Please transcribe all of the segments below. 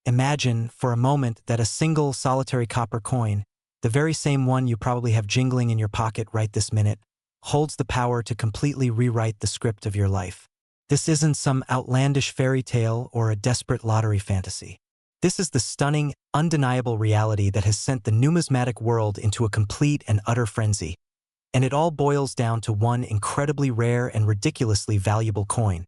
Imagine, for a moment, that a single solitary copper coin, the very same one you probably have jingling in your pocket right this minute, holds the power to completely rewrite the script of your life. This isn't some outlandish fairy tale or a desperate lottery fantasy. This is the stunning, undeniable reality that has sent the numismatic world into a complete and utter frenzy. And it all boils down to one incredibly rare and ridiculously valuable coin: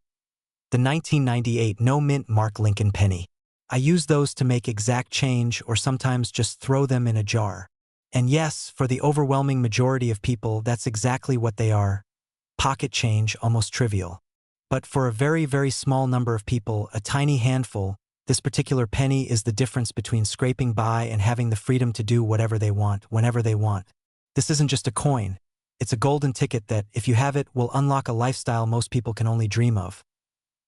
the 1998 no-mint Mark Lincoln penny. I use those to make exact change or sometimes just throw them in a jar. And yes, for the overwhelming majority of people, that's exactly what they are: pocket change, almost trivial. But for a very, very small number of people, a tiny handful, this particular penny is the difference between scraping by and having the freedom to do whatever they want, whenever they want. This isn't just a coin. It's a golden ticket that, if you have it, will unlock a lifestyle most people can only dream of.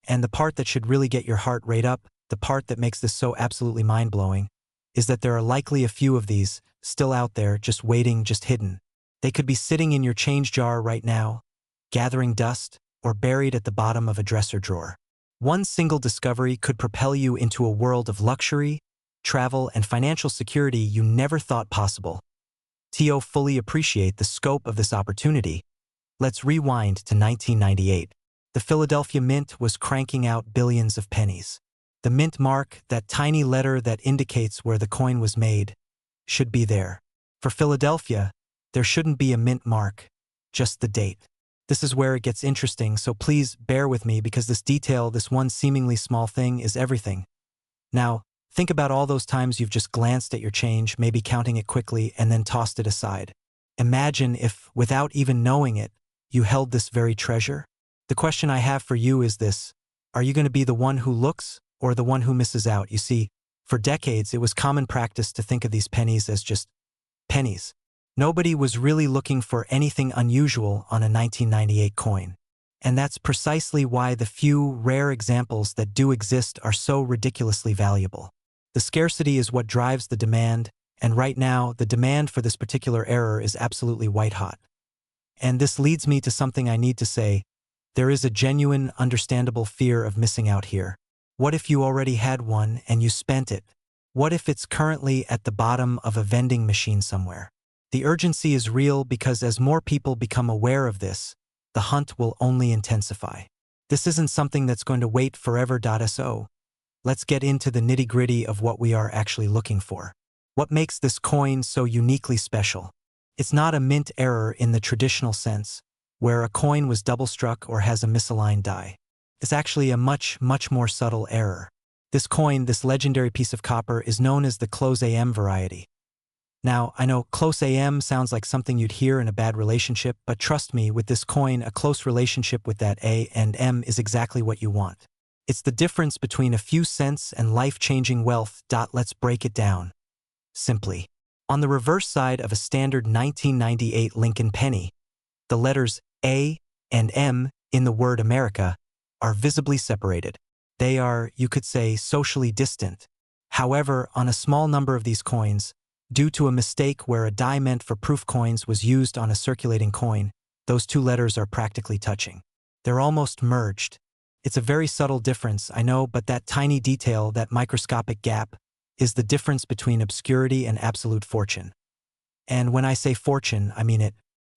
And the part that should really get your heart rate up, the part that makes this so absolutely mind-blowing, is that there are likely a few of these still out there, just waiting, just hidden. They could be sitting in your change jar right now, gathering dust, or buried at the bottom of a dresser drawer. One single discovery could propel you into a world of luxury, travel, and financial security you never thought possible. To fully appreciate the scope of this opportunity, let's rewind to 1998. The Philadelphia Mint was cranking out billions of pennies. The mint mark, that tiny letter that indicates where the coin was made, should be there. For Philadelphia, there shouldn't be a mint mark, just the date. This is where it gets interesting, so please bear with me because this detail, this one seemingly small thing, is everything. Now, think about all those times you've just glanced at your change, maybe counting it quickly, and then tossed it aside. Imagine if, without even knowing it, you held this very treasure. The question I have for you is this: are you going to be the one who looks or the one who misses out? You see, for decades it was common practice to think of these pennies as just pennies. Nobody was really looking for anything unusual on a 1998 coin. And that's precisely why the few rare examples that do exist are so ridiculously valuable. The scarcity is what drives the demand, and right now, the demand for this particular error is absolutely white-hot. And this leads me to something I need to say: there is a genuine, understandable fear of missing out here. What if you already had one and you spent it? What if it's currently at the bottom of a vending machine somewhere? The urgency is real because as more people become aware of this, the hunt will only intensify. This isn't something that's going to wait forever. So, let's get into the nitty-gritty of what we are actually looking for. What makes this coin so uniquely special? It's not a mint error in the traditional sense, where a coin was double-struck or has a misaligned die. It's actually a much, much more subtle error. This coin, this legendary piece of copper, is known as the close AM variety. Now, I know close AM sounds like something you'd hear in a bad relationship, but trust me, with this coin, a close relationship with that A and M is exactly what you want. It's the difference between a few cents and life-changing wealth. Let's break it down simply. On the reverse side of a standard 1998 Lincoln penny, the letters A and M in the word America are visibly separated. They are, you could say, socially distant. However, on a small number of these coins, due to a mistake where a die meant for proof coins was used on a circulating coin, those two letters are practically touching. They're almost merged. It's a very subtle difference, I know, but that tiny detail, that microscopic gap, is the difference between obscurity and absolute fortune. And when I say fortune, I mean it.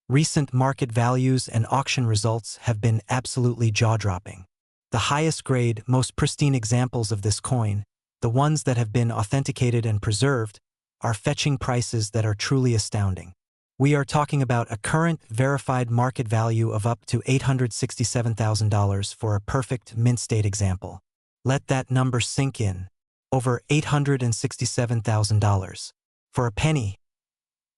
Recent market values and auction results have been absolutely jaw-dropping. The highest grade, most pristine examples of this coin, the ones that have been authenticated and preserved, are fetching prices that are truly astounding. We are talking about a current verified market value of up to $867,000 for a perfect mint state example. Let that number sink in. Over $867,000 for a penny.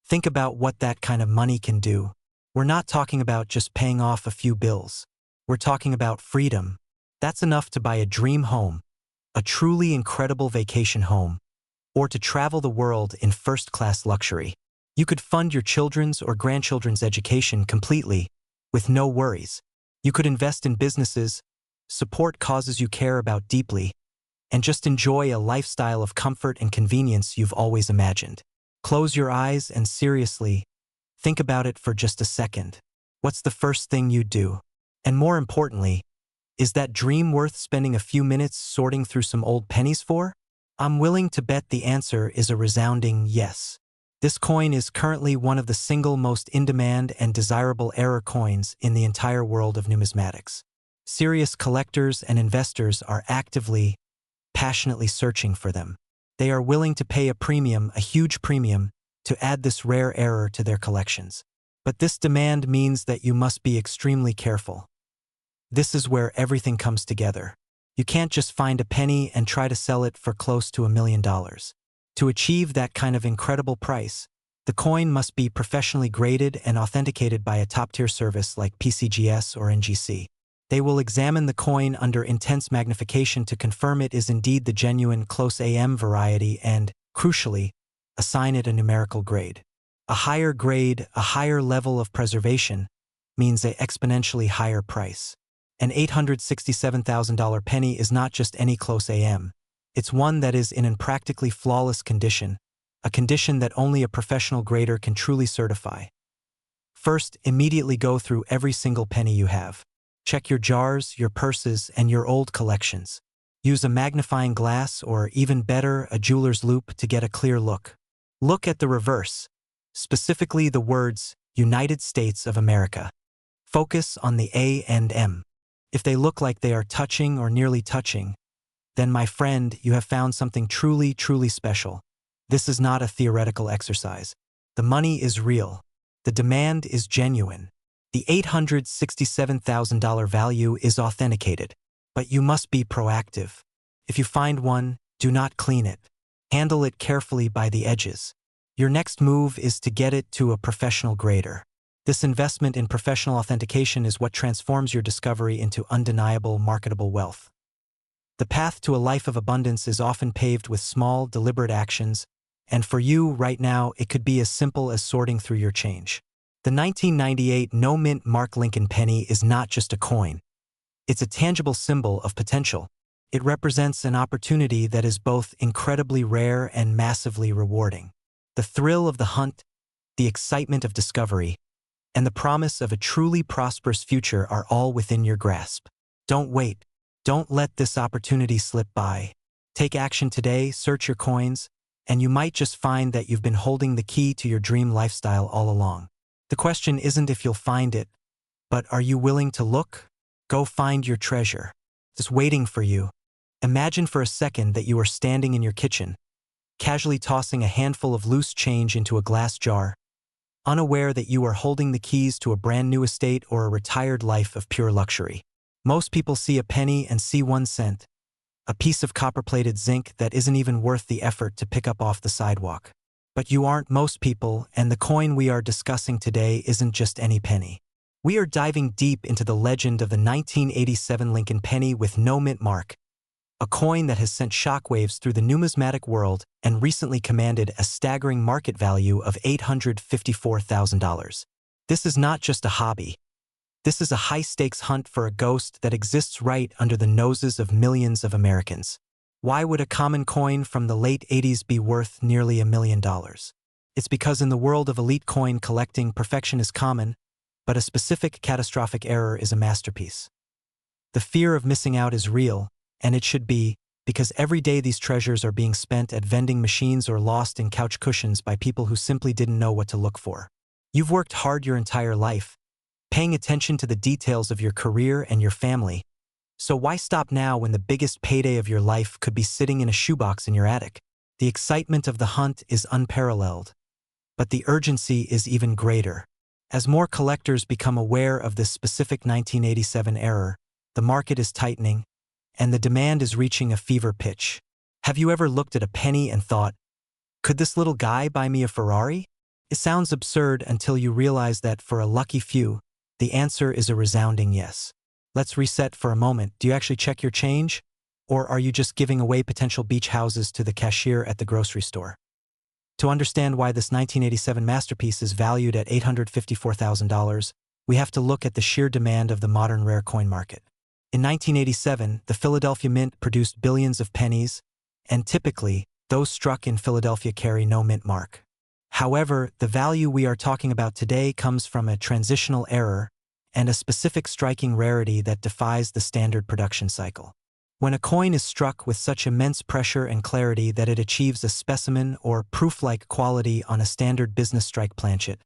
Think about what that kind of money can do. We're not talking about just paying off a few bills. We're talking about freedom. That's enough to buy a dream home, a truly incredible vacation home, or to travel the world in first-class luxury. You could fund your children's or grandchildren's education completely, with no worries. You could invest in businesses, support causes you care about deeply, and just enjoy a lifestyle of comfort and convenience you've always imagined. Close your eyes and seriously, think about it for just a second. What's the first thing you'd do? And more importantly, is that dream worth spending a few minutes sorting through some old pennies for? I'm willing to bet the answer is a resounding yes. This coin is currently one of the single most in-demand and desirable error coins in the entire world of numismatics. Serious collectors and investors are actively, passionately searching for them. They are willing to pay a huge premium, to add this rare error to their collections. But this demand means that you must be extremely careful. This is where everything comes together. You can't just find a penny and try to sell it for close to $1 million. To achieve that kind of incredible price, the coin must be professionally graded and authenticated by a top-tier service like PCGS or NGC. They will examine the coin under intense magnification to confirm it is indeed the genuine close AM variety and, crucially, assign it a numerical grade. A higher grade, a higher level of preservation, means an exponentially higher price. An $867,000 penny is not just any close AM. It's one that is in a practically flawless condition, a condition that only a professional grader can truly certify. First, immediately go through every single penny you have. Check your jars, your purses, and your old collections. Use a magnifying glass or, even better, a jeweler's loupe to get a clear look. Look at the reverse, specifically the words United States of America. Focus on the A and M. If they look like they are touching or nearly touching, then, my friend, you have found something truly, truly special. This is not a theoretical exercise. The money is real. The demand is genuine. The $867,000 value is authenticated. But you must be proactive. If you find one, do not clean it. Handle it carefully by the edges. Your next move is to get it to a professional grader. This investment in professional authentication is what transforms your discovery into undeniable, marketable wealth. The path to a life of abundance is often paved with small, deliberate actions, and for you, right now, it could be as simple as sorting through your change. The 1998 no-mint Mark Lincoln penny is not just a coin. It's a tangible symbol of potential. It represents an opportunity that is both incredibly rare and massively rewarding. The thrill of the hunt, the excitement of discovery, and the promise of a truly prosperous future are all within your grasp. Don't wait. Don't let this opportunity slip by. Take action today, search your coins, and you might just find that you've been holding the key to your dream lifestyle all along. The question isn't if you'll find it, but are you willing to look? Go find your treasure. It's waiting for you. Imagine for a second that you are standing in your kitchen, casually tossing a handful of loose change into a glass jar, unaware that you are holding the keys to a brand new estate or a retired life of pure luxury. Most people see a penny and see 1 cent, a piece of copper-plated zinc that isn't even worth the effort to pick up off the sidewalk. But you aren't most people, and the coin we are discussing today isn't just any penny. We are diving deep into the legend of the 1987 Lincoln penny with no mint mark, a coin that has sent shockwaves through the numismatic world and recently commanded a staggering market value of $854,000. This is not just a hobby. This is a high-stakes hunt for a ghost that exists right under the noses of millions of Americans. Why would a common coin from the late 80s be worth nearly $1 million? It's because in the world of elite coin collecting, perfection is common, but a specific catastrophic error is a masterpiece. The fear of missing out is real, and it should be, because every day these treasures are being spent at vending machines or lost in couch cushions by people who simply didn't know what to look for. You've worked hard your entire life, paying attention to the details of your career and your family. So why stop now when the biggest payday of your life could be sitting in a shoebox in your attic? The excitement of the hunt is unparalleled, but the urgency is even greater. As more collectors become aware of this specific 1987 error, the market is tightening, and the demand is reaching a fever pitch. Have you ever looked at a penny and thought, could this little guy buy me a Ferrari? It sounds absurd until you realize that for a lucky few, the answer is a resounding yes. Let's reset for a moment. Do you actually check your change? Or are you just giving away potential beach houses to the cashier at the grocery store? To understand why this 1987 masterpiece is valued at $854,000, we have to look at the sheer demand of the modern rare coin market. In 1987, the Philadelphia Mint produced billions of pennies, and typically, those struck in Philadelphia carry no mint mark. However, the value we are talking about today comes from a transitional error and a specific striking rarity that defies the standard production cycle. When a coin is struck with such immense pressure and clarity that it achieves a specimen or proof-like quality on a standard business strike planchet,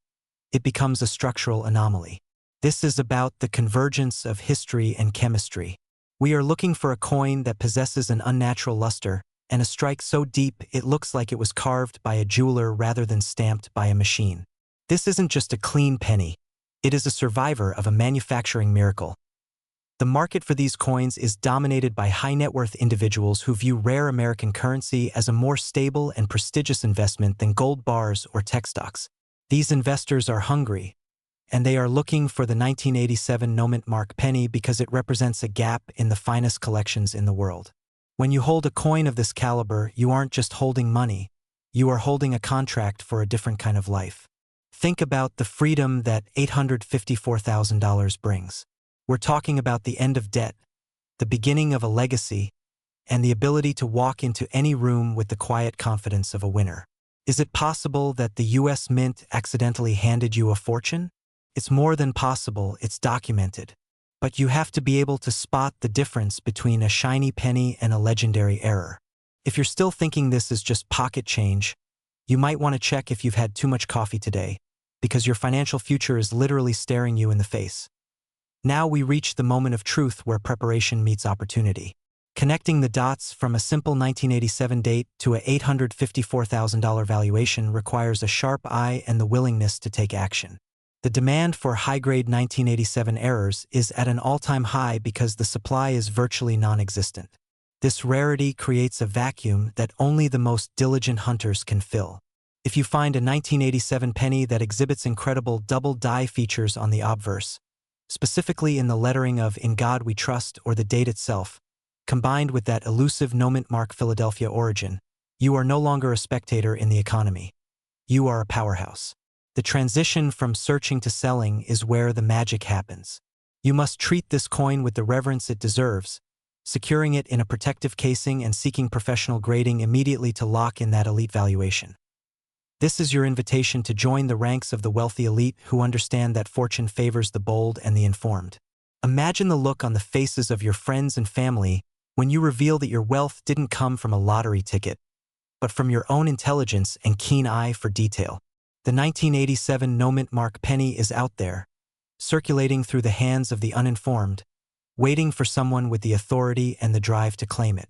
it becomes a structural anomaly. This is about the convergence of history and chemistry. We are looking for a coin that possesses an unnatural luster, and a strike so deep it looks like it was carved by a jeweler rather than stamped by a machine. This isn't just a clean penny. It is a survivor of a manufacturing miracle. The market for these coins is dominated by high-net-worth individuals who view rare American currency as a more stable and prestigious investment than gold bars or tech stocks. These investors are hungry, and they are looking for the 1987 no-mint mark penny because it represents a gap in the finest collections in the world. When you hold a coin of this caliber, you aren't just holding money, you are holding a contract for a different kind of life. Think about the freedom that $854,000 brings. We're talking about the end of debt, the beginning of a legacy, and the ability to walk into any room with the quiet confidence of a winner. Is it possible that the US Mint accidentally handed you a fortune? It's more than possible, it's documented. But you have to be able to spot the difference between a shiny penny and a legendary error. If you're still thinking this is just pocket change, you might want to check if you've had too much coffee today, because your financial future is literally staring you in the face. Now we reach the moment of truth where preparation meets opportunity. Connecting the dots from a simple 1987 date to a $854,000 valuation requires a sharp eye and the willingness to take action. The demand for high-grade 1987 errors is at an all-time high because the supply is virtually non-existent. This rarity creates a vacuum that only the most diligent hunters can fill. If you find a 1987 penny that exhibits incredible double die features on the obverse, specifically in the lettering of "In God We Trust" or the date itself, combined with that elusive no-mint mark Philadelphia origin, you are no longer a spectator in the economy. You are a powerhouse. The transition from searching to selling is where the magic happens. You must treat this coin with the reverence it deserves, securing it in a protective casing and seeking professional grading immediately to lock in that elite valuation. This is your invitation to join the ranks of the wealthy elite who understand that fortune favors the bold and the informed. Imagine the look on the faces of your friends and family when you reveal that your wealth didn't come from a lottery ticket, but from your own intelligence and keen eye for detail. The 1987 no-mint mark penny is out there, circulating through the hands of the uninformed, waiting for someone with the authority and the drive to claim it.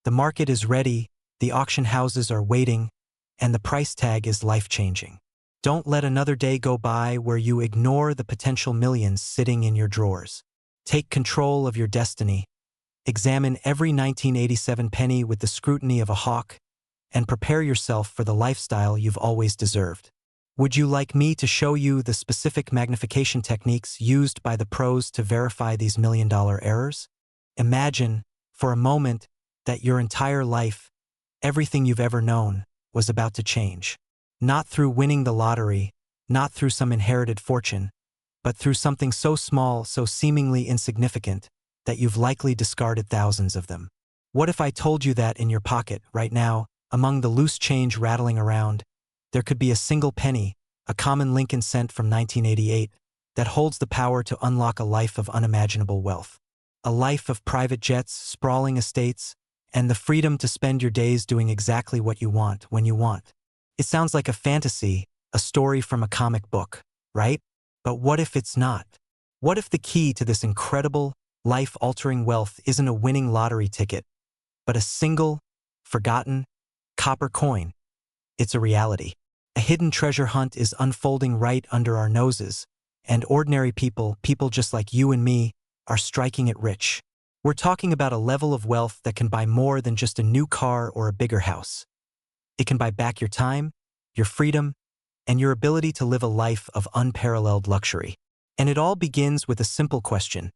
The market is ready, the auction houses are waiting, and the price tag is life-changing. Don't let another day go by where you ignore the potential millions sitting in your drawers. Take control of your destiny. Examine every 1987 penny with the scrutiny of a hawk, and prepare yourself for the lifestyle you've always deserved. Would you like me to show you the specific magnification techniques used by the pros to verify these million-dollar errors? Imagine, for a moment, that your entire life, everything you've ever known, was about to change. Not through winning the lottery, not through some inherited fortune, but through something so small, so seemingly insignificant, that you've likely discarded thousands of them. What if I told you that in your pocket, right now, among the loose change rattling around, there could be a single penny, a common Lincoln cent from 1988, that holds the power to unlock a life of unimaginable wealth. A life of private jets, sprawling estates, and the freedom to spend your days doing exactly what you want when you want. It sounds like a fantasy, a story from a comic book, right? But what if it's not? What if the key to this incredible, life-altering wealth isn't a winning lottery ticket, but a single, forgotten, copper coin? It's a reality. A hidden treasure hunt is unfolding right under our noses, and ordinary people just like you and me, are striking it rich. We're talking about a level of wealth that can buy more than just a new car or a bigger house. It can buy back your time, your freedom, and your ability to live a life of unparalleled luxury. And it all begins with a simple question.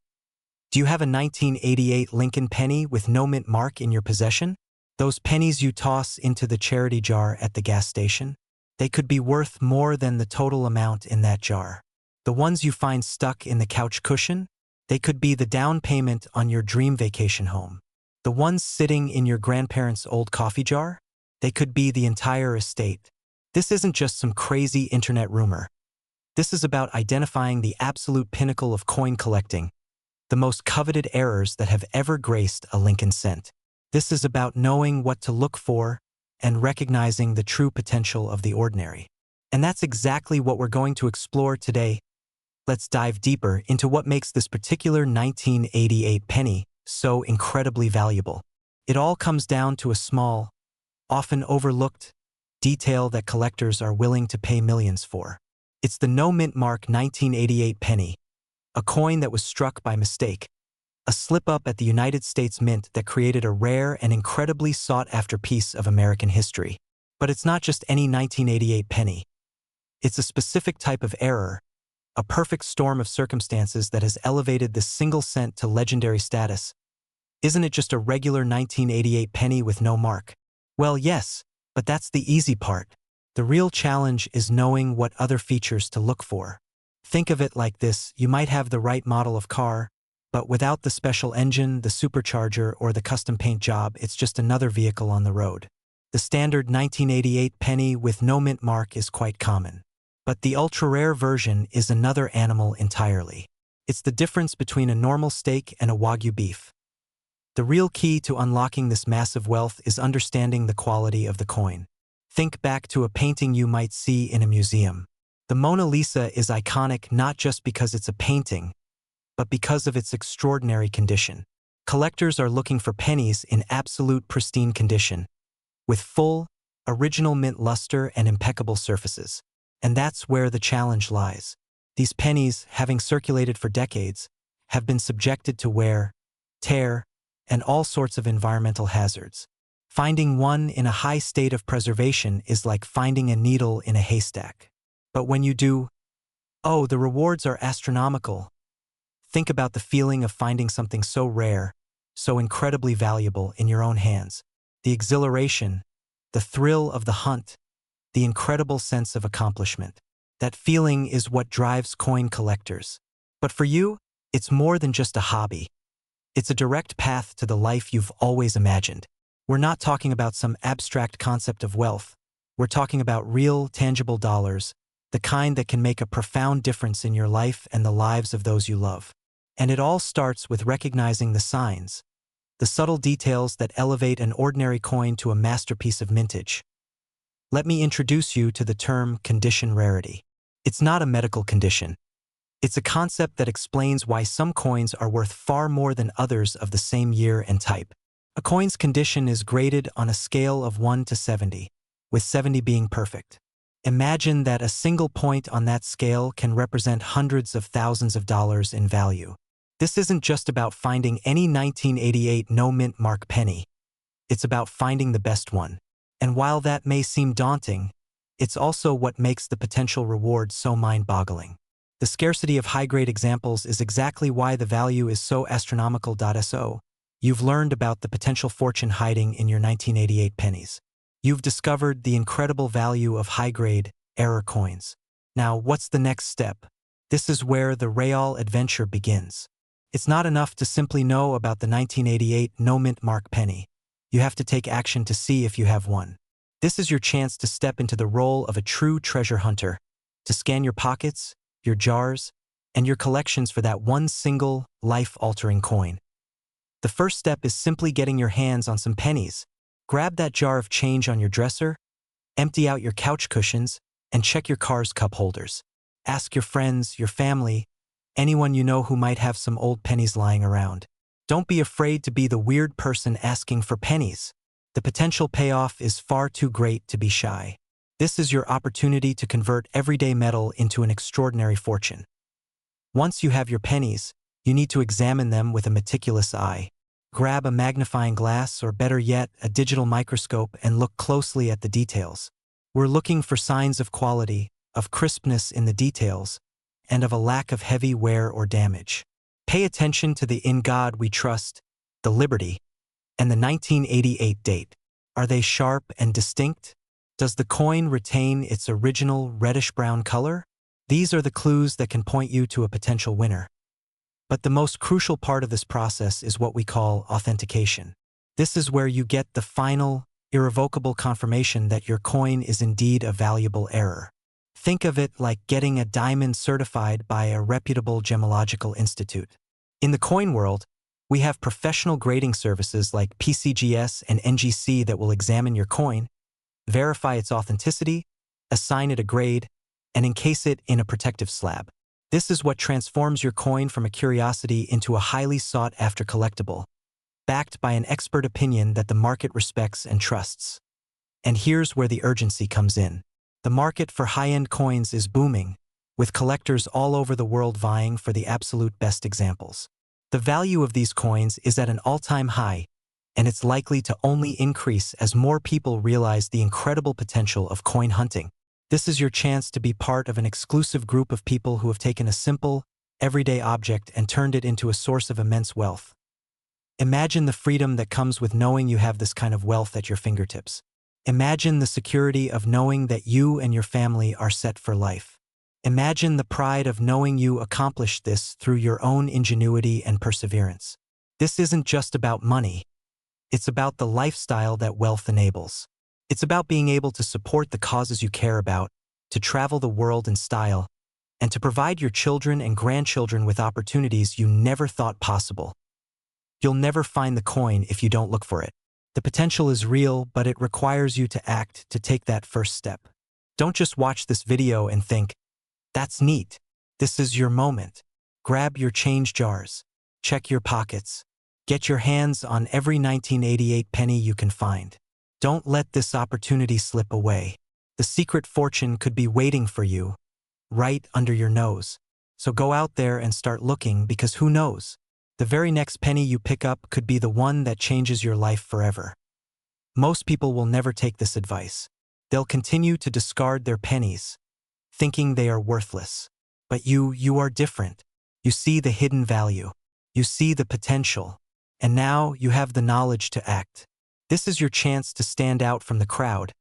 Do you have a 1988 Lincoln penny with no mint mark in your possession? Those pennies you toss into the charity jar at the gas station? They could be worth more than the total amount in that jar. The ones you find stuck in the couch cushion? They could be the down payment on your dream vacation home. The ones sitting in your grandparents' old coffee jar? They could be the entire estate. This isn't just some crazy internet rumor. This is about identifying the absolute pinnacle of coin collecting, the most coveted errors that have ever graced a Lincoln cent. This is about knowing what to look for and recognizing the true potential of the ordinary. And that's exactly what we're going to explore today. Let's dive deeper into what makes this particular 1988 penny so incredibly valuable. It all comes down to a small, often overlooked detail that collectors are willing to pay millions for. It's the no-mint mark 1988 penny, a coin that was struck by mistake, a slip-up at the United States Mint that created a rare and incredibly sought-after piece of American history. But it's not just any 1988 penny. It's a specific type of error, a perfect storm of circumstances that has elevated this single cent to legendary status. Isn't it just a regular 1988 penny with no mark? Well, yes, but that's the easy part. The real challenge is knowing what other features to look for. Think of it like this: you might have the right model of car, but without the special engine, the supercharger, or the custom paint job, it's just another vehicle on the road. The standard 1988 penny with no mint mark is quite common. But the ultra-rare version is another animal entirely. It's the difference between a normal steak and a Wagyu beef. The real key to unlocking this massive wealth is understanding the quality of the coin. Think back to a painting you might see in a museum. The Mona Lisa is iconic not just because it's a painting, but because of its extraordinary condition. Collectors are looking for pennies in absolute pristine condition, with full, original mint luster and impeccable surfaces. And that's where the challenge lies. These pennies, having circulated for decades, have been subjected to wear, tear, and all sorts of environmental hazards. Finding one in a high state of preservation is like finding a needle in a haystack. But when you do, oh, the rewards are astronomical. Think about the feeling of finding something so rare, so incredibly valuable in your own hands. The exhilaration, the thrill of the hunt, the incredible sense of accomplishment. That feeling is what drives coin collectors. But for you, it's more than just a hobby. It's a direct path to the life you've always imagined. We're not talking about some abstract concept of wealth. We're talking about real, tangible dollars, the kind that can make a profound difference in your life and the lives of those you love. And it all starts with recognizing the signs, the subtle details that elevate an ordinary coin to a masterpiece of mintage. Let me introduce you to the term condition rarity. It's not a medical condition. It's a concept that explains why some coins are worth far more than others of the same year and type. A coin's condition is graded on a scale of 1 to 70, with 70 being perfect. Imagine that a single point on that scale can represent hundreds of thousands of dollars in value. This isn't just about finding any 1988 no-mint mark penny. It's about finding the best one. And while that may seem daunting, it's also what makes the potential reward so mind-boggling. The scarcity of high-grade examples is exactly why the value is so astronomical. So, you've learned about the potential fortune hiding in your 1988 pennies. You've discovered the incredible value of high-grade, error coins. Now, what's the next step? This is where the real adventure begins. It's not enough to simply know about the 1988 no-mint mark penny. You have to take action to see if you have one. This is your chance to step into the role of a true treasure hunter, to scan your pockets, your jars, and your collections for that one single, life-altering coin. The first step is simply getting your hands on some pennies. Grab that jar of change on your dresser, empty out your couch cushions, and check your car's cup holders. Ask your friends, your family, anyone you know who might have some old pennies lying around. Don't be afraid to be the weird person asking for pennies. The potential payoff is far too great to be shy. This is your opportunity to convert everyday metal into an extraordinary fortune. Once you have your pennies, you need to examine them with a meticulous eye. Grab a magnifying glass, or better yet, a digital microscope, and look closely at the details. We're looking for signs of quality, of crispness in the details, and of a lack of heavy wear or damage. Pay attention to the "In God We Trust," the Liberty, and the 1988 date. Are they sharp and distinct? Does the coin retain its original reddish-brown color? These are the clues that can point you to a potential winner. But the most crucial part of this process is what we call authentication. This is where you get the final, irrevocable confirmation that your coin is indeed a valuable error. Think of it like getting a diamond certified by a reputable gemological institute. In the coin world, we have professional grading services like PCGS and NGC that will examine your coin, verify its authenticity, assign it a grade, and encase it in a protective slab. This is what transforms your coin from a curiosity into a highly sought-after collectible, backed by an expert opinion that the market respects and trusts. And here's where the urgency comes in. The market for high-end coins is booming, with collectors all over the world vying for the absolute best examples. The value of these coins is at an all-time high, and it's likely to only increase as more people realize the incredible potential of coin hunting. This is your chance to be part of an exclusive group of people who have taken a simple, everyday object and turned it into a source of immense wealth. Imagine the freedom that comes with knowing you have this kind of wealth at your fingertips. Imagine the security of knowing that you and your family are set for life. Imagine the pride of knowing you accomplished this through your own ingenuity and perseverance. This isn't just about money. It's about the lifestyle that wealth enables. It's about being able to support the causes you care about, to travel the world in style, and to provide your children and grandchildren with opportunities you never thought possible. You'll never find the coin if you don't look for it. The potential is real, but it requires you to act to take that first step. Don't just watch this video and think, "That's neat." This is your moment. Grab your change jars. Check your pockets. Get your hands on every 1988 penny you can find. Don't let this opportunity slip away. The secret fortune could be waiting for you, right under your nose. So go out there and start looking, because who knows? The very next penny you pick up could be the one that changes your life forever. Most people will never take this advice. They'll continue to discard their pennies, thinking they are worthless. But you are different. You see the hidden value. You see the potential. And now you have the knowledge to act. This is your chance to stand out from the crowd,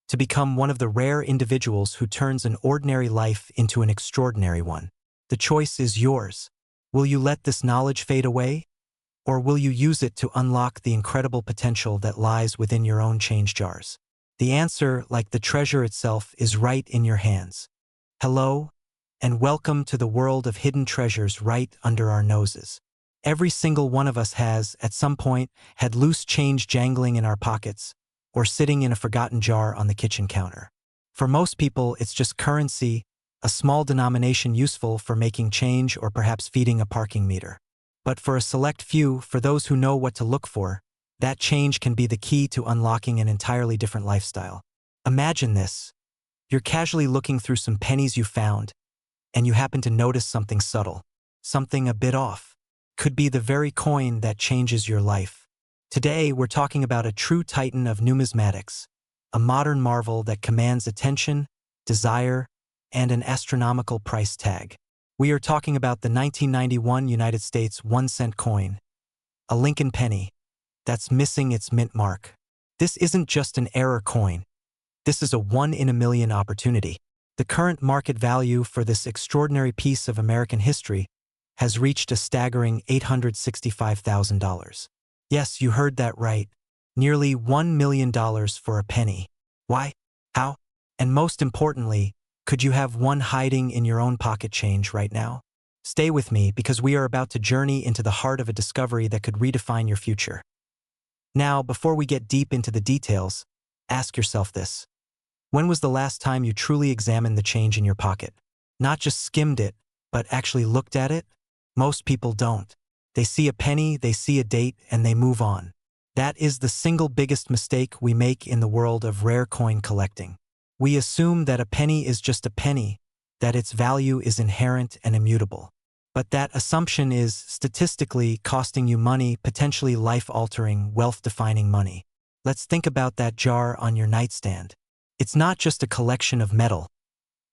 to become one of the rare individuals who turns an ordinary life into an extraordinary one. The choice is yours. Will you let this knowledge fade away? Or will you use it to unlock the incredible potential that lies within your own change jars? The answer, like the treasure itself, is right in your hands. Hello, and welcome to the world of hidden treasures right under our noses. Every single one of us has, at some point, had loose change jangling in our pockets, or sitting in a forgotten jar on the kitchen counter. For most people, it's just currency, a small denomination useful for making change or perhaps feeding a parking meter. But for a select few, for those who know what to look for, that change can be the key to unlocking an entirely different lifestyle. Imagine this. You're casually looking through some pennies you found, and you happen to notice something subtle, something a bit off. Could be the very coin that changes your life. Today, we're talking about a true titan of numismatics, a modern marvel that commands attention, desire, and an astronomical price tag. We are talking about the 1991 United States 1-cent coin, a Lincoln penny, that's missing its mint mark. This isn't just an error coin. This is a one-in-a-million opportunity. The current market value for this extraordinary piece of American history has reached a staggering $865,000. Yes, you heard that right. Nearly $1 million for a penny. Why? How? And most importantly, could you have one hiding in your own pocket change right now? Stay with me, because we are about to journey into the heart of a discovery that could redefine your future. Now, before we get deep into the details, ask yourself this. When was the last time you truly examined the change in your pocket? Not just skimmed it, but actually looked at it? Most people don't. They see a penny, they see a date, and they move on. That is the single biggest mistake we make in the world of rare coin collecting. We assume that a penny is just a penny, that its value is inherent and immutable. But that assumption is, statistically, costing you money, potentially life-altering, wealth-defining money. Let's think about that jar on your nightstand. It's not just a collection of metal.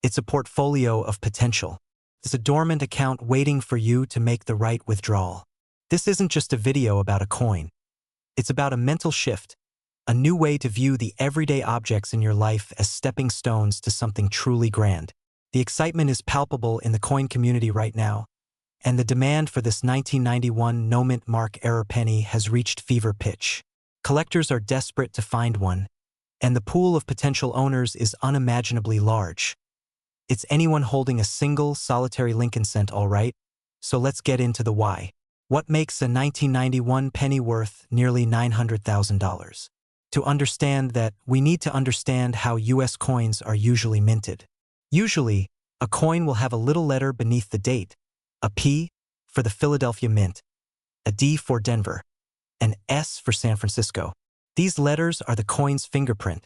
It's a portfolio of potential. It's a dormant account waiting for you to make the right withdrawal. This isn't just a video about a coin. It's about a mental shift, a new way to view the everyday objects in your life as stepping stones to something truly grand. The excitement is palpable in the coin community right now, and the demand for this 1991 no-mint mark error penny has reached fever pitch. Collectors are desperate to find one, and the pool of potential owners is unimaginably large. It's anyone holding a single, solitary Lincoln cent, all right? So let's get into the why. What makes a 1991 penny worth nearly $900,000? To understand that, we need to understand how US coins are usually minted. Usually, a coin will have a little letter beneath the date, a P for the Philadelphia Mint, a D for Denver, an S for San Francisco. These letters are the coin's fingerprint.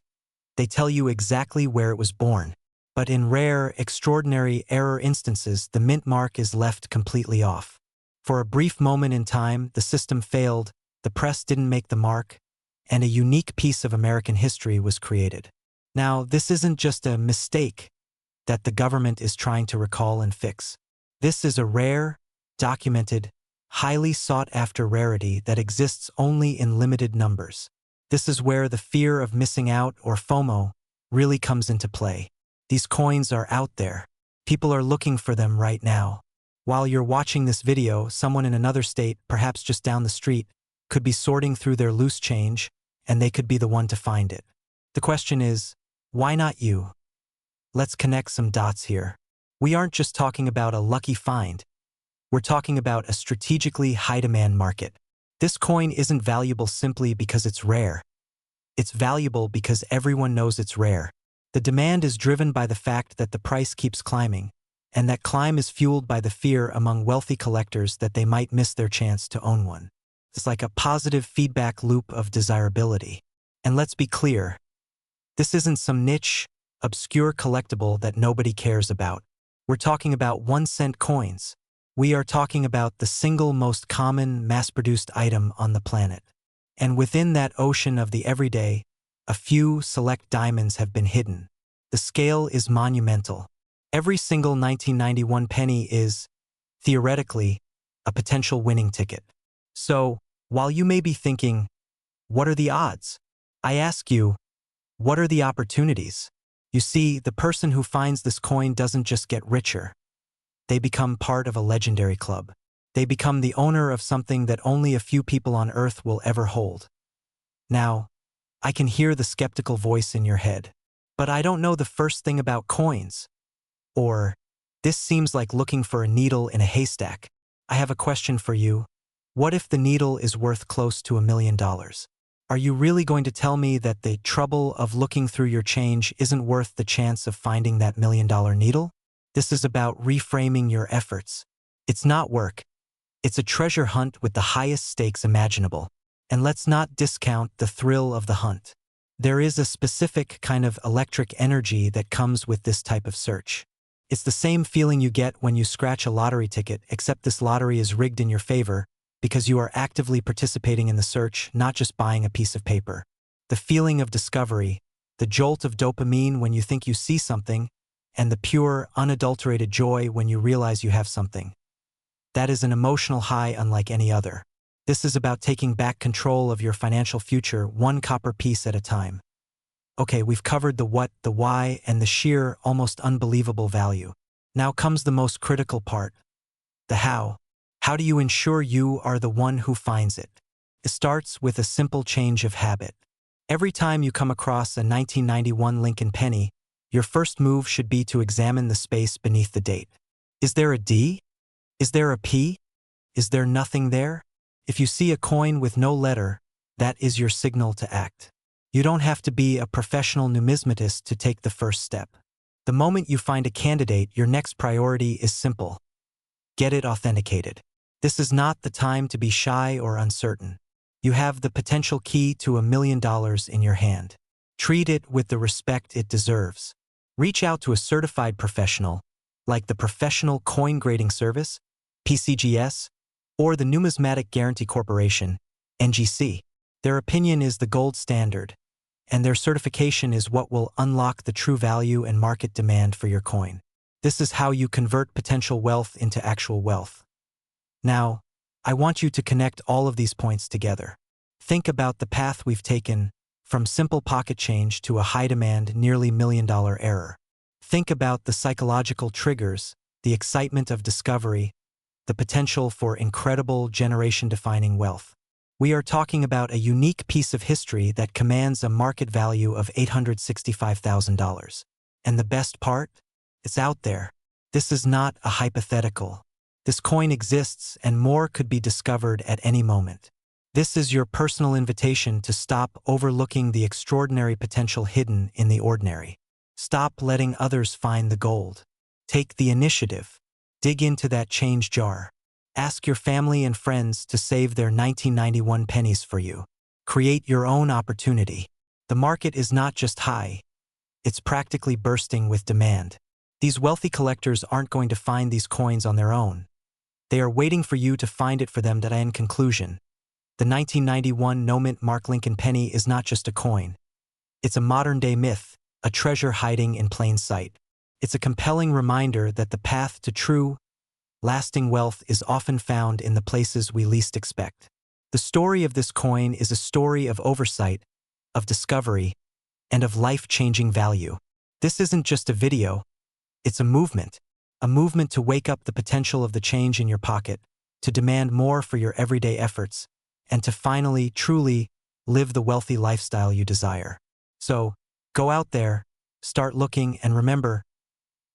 They tell you exactly where it was born. But in rare, extraordinary error instances, the mint mark is left completely off. For a brief moment in time, the system failed, the press didn't make the mark, and a unique piece of American history was created. Now, this isn't just a mistake that the government is trying to recall and fix. This is a rare, documented, highly sought-after rarity that exists only in limited numbers. This is where the fear of missing out, or FOMO, really comes into play. These coins are out there. People are looking for them right now. While you're watching this video, someone in another state, perhaps just down the street, could be sorting through their loose change, and they could be the one to find it. The question is, why not you? Let's connect some dots here. We aren't just talking about a lucky find. We're talking about a strategically high-demand market. This coin isn't valuable simply because it's rare. It's valuable because everyone knows it's rare. The demand is driven by the fact that the price keeps climbing, and that climb is fueled by the fear among wealthy collectors that they might miss their chance to own one. It's like a positive feedback loop of desirability. And let's be clear, this isn't some niche, obscure collectible that nobody cares about. We're talking about 1-cent coins. We are talking about the single most common mass-produced item on the planet. And within that ocean of the everyday, a few select diamonds have been hidden. The scale is monumental. Every single 1991 penny is, theoretically, a potential winning ticket. So, while you may be thinking, what are the odds? I ask you, what are the opportunities? You see, the person who finds this coin doesn't just get richer. They become part of a legendary club. They become the owner of something that only a few people on Earth will ever hold. Now, I can hear the skeptical voice in your head. But I don't know the first thing about coins. Or, this seems like looking for a needle in a haystack. I have a question for you. What if the needle is worth close to $1 million? Are you really going to tell me that the trouble of looking through your change isn't worth the chance of finding that $1 million needle? This is about reframing your efforts. It's not work. It's a treasure hunt with the highest stakes imaginable. And let's not discount the thrill of the hunt. There is a specific kind of electric energy that comes with this type of search. It's the same feeling you get when you scratch a lottery ticket, except this lottery is rigged in your favor because you are actively participating in the search, not just buying a piece of paper. The feeling of discovery, the jolt of dopamine when you think you see something, and the pure, unadulterated joy when you realize you have something. That is an emotional high unlike any other. This is about taking back control of your financial future, one copper piece at a time. Okay, we've covered the what, the why, and the sheer, almost unbelievable value. Now comes the most critical part. The how. How do you ensure you are the one who finds it? It starts with a simple change of habit. Every time you come across a 1991 Lincoln penny, your first move should be to examine the space beneath the date. Is there a D? Is there a P? Is there nothing there? If you see a coin with no letter, that is your signal to act. You don't have to be a professional numismatist to take the first step. The moment you find a candidate, your next priority is simple. Get it authenticated. This is not the time to be shy or uncertain. You have the potential key to $1 million in your hand. Treat it with the respect it deserves. Reach out to a certified professional, like the Professional Coin Grading Service, PCGS, or the Numismatic Guarantee Corporation, NGC. Their opinion is the gold standard, and their certification is what will unlock the true value and market demand for your coin. This is how you convert potential wealth into actual wealth. Now, I want you to connect all of these points together. Think about the path we've taken from simple pocket change to a high-demand, nearly $1 million error. Think about the psychological triggers, the excitement of discovery, the potential for incredible generation-defining wealth. We are talking about a unique piece of history that commands a market value of $865,000. And the best part? It's out there. This is not a hypothetical. This coin exists and more could be discovered at any moment. This is your personal invitation to stop overlooking the extraordinary potential hidden in the ordinary. Stop letting others find the gold. Take the initiative. Dig into that change jar. Ask your family and friends to save their 1991 pennies for you. Create your own opportunity. The market is not just high. It's practically bursting with demand. These wealthy collectors aren't going to find these coins on their own. They are waiting for you to find it for them. In conclusion, the 1991 no-mint Mark Lincoln penny is not just a coin. It's a modern-day myth, a treasure hiding in plain sight. It's a compelling reminder that the path to true, lasting wealth is often found in the places we least expect. The story of this coin is a story of oversight, of discovery, and of life-changing value. This isn't just a video, it's a movement to wake up the potential of the change in your pocket, to demand more for your everyday efforts, and to finally, truly, live the wealthy lifestyle you desire. So, go out there, start looking, and remember,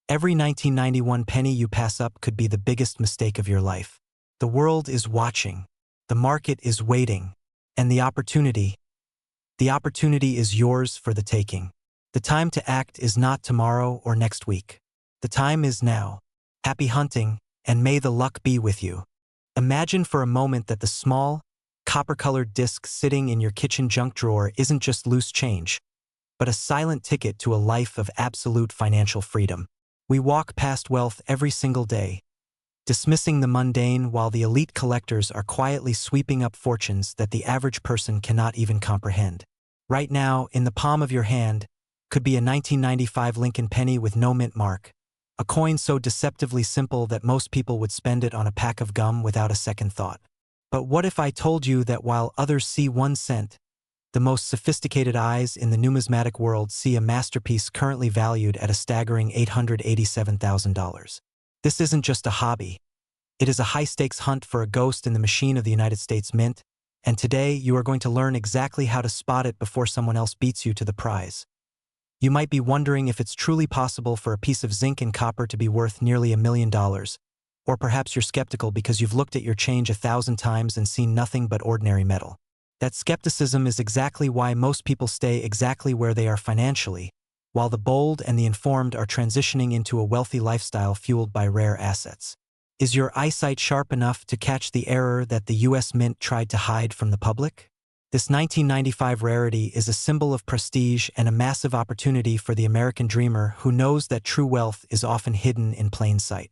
every 1991 penny you pass up could be the biggest mistake of your life. The world is watching, the market is waiting, and the opportunity is yours for the taking. The time to act is not tomorrow or next week. The time is now. Happy hunting, and may the luck be with you. Imagine for a moment that the small, copper-colored disc sitting in your kitchen junk drawer isn't just loose change, but a silent ticket to a life of absolute financial freedom. We walk past wealth every single day, dismissing the mundane while the elite collectors are quietly sweeping up fortunes that the average person cannot even comprehend. Right now, in the palm of your hand, could be a 1995 Lincoln penny with no mint mark, a coin so deceptively simple that most people would spend it on a pack of gum without a second thought. But what if I told you that while others see 1 cent, the most sophisticated eyes in the numismatic world see a masterpiece currently valued at a staggering $887,000? This isn't just a hobby. It is a high-stakes hunt for a ghost in the machine of the United States Mint, and today you are going to learn exactly how to spot it before someone else beats you to the prize. You might be wondering if it's truly possible for a piece of zinc and copper to be worth nearly $1 million, or perhaps you're skeptical because you've looked at your change 1,000 times and seen nothing but ordinary metal. That skepticism is exactly why most people stay exactly where they are financially, while the bold and the informed are transitioning into a wealthy lifestyle fueled by rare assets. Is your eyesight sharp enough to catch the error that the U.S. Mint tried to hide from the public? This 1995 rarity is a symbol of prestige and a massive opportunity for the American dreamer who knows that true wealth is often hidden in plain sight.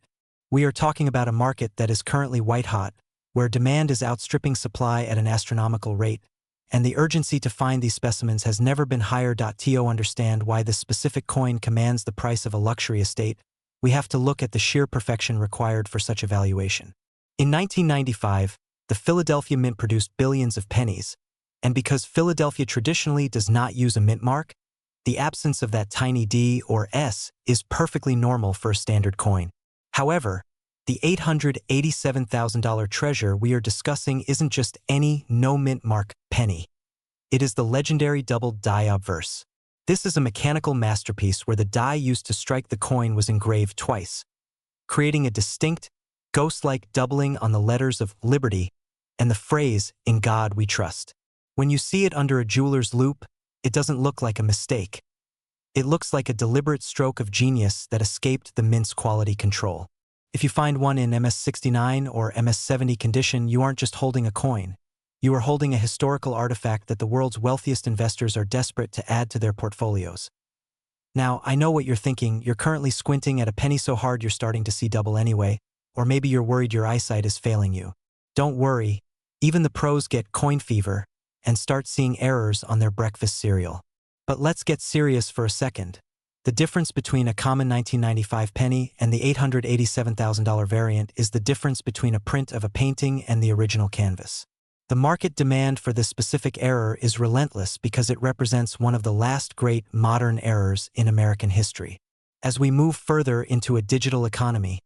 We are talking about a market that is currently white-hot, where demand is outstripping supply at an astronomical rate, and the urgency to find these specimens has never been higher. To understand why this specific coin commands the price of a luxury estate, we have to look at the sheer perfection required for such a valuation. In 1995, the Philadelphia Mint produced billions of pennies, and because Philadelphia traditionally does not use a mint mark, the absence of that tiny D or S is perfectly normal for a standard coin. However, the $887,000 treasure we are discussing isn't just any no-mint mark penny. It is the legendary double die obverse. This is a mechanical masterpiece where the die used to strike the coin was engraved twice, creating a distinct, ghost-like doubling on the letters of Liberty and the phrase, "In God We Trust." When you see it under a jeweler's loupe, it doesn't look like a mistake. It looks like a deliberate stroke of genius that escaped the mint's quality control. If you find one in MS-69 or MS-70 condition, you aren't just holding a coin. You are holding a historical artifact that the world's wealthiest investors are desperate to add to their portfolios. Now, I know what you're thinking. You're currently squinting at a penny so hard you're starting to see double anyway, or maybe you're worried your eyesight is failing you. Don't worry. Even the pros get coin fever and start seeing errors on their breakfast cereal. But let's get serious for a second. The difference between a common 1995 penny and the $887,000 variant is the difference between a print of a painting and the original canvas. The market demand for this specific error is relentless because it represents one of the last great modern errors in American history. As we move further into a digital economy,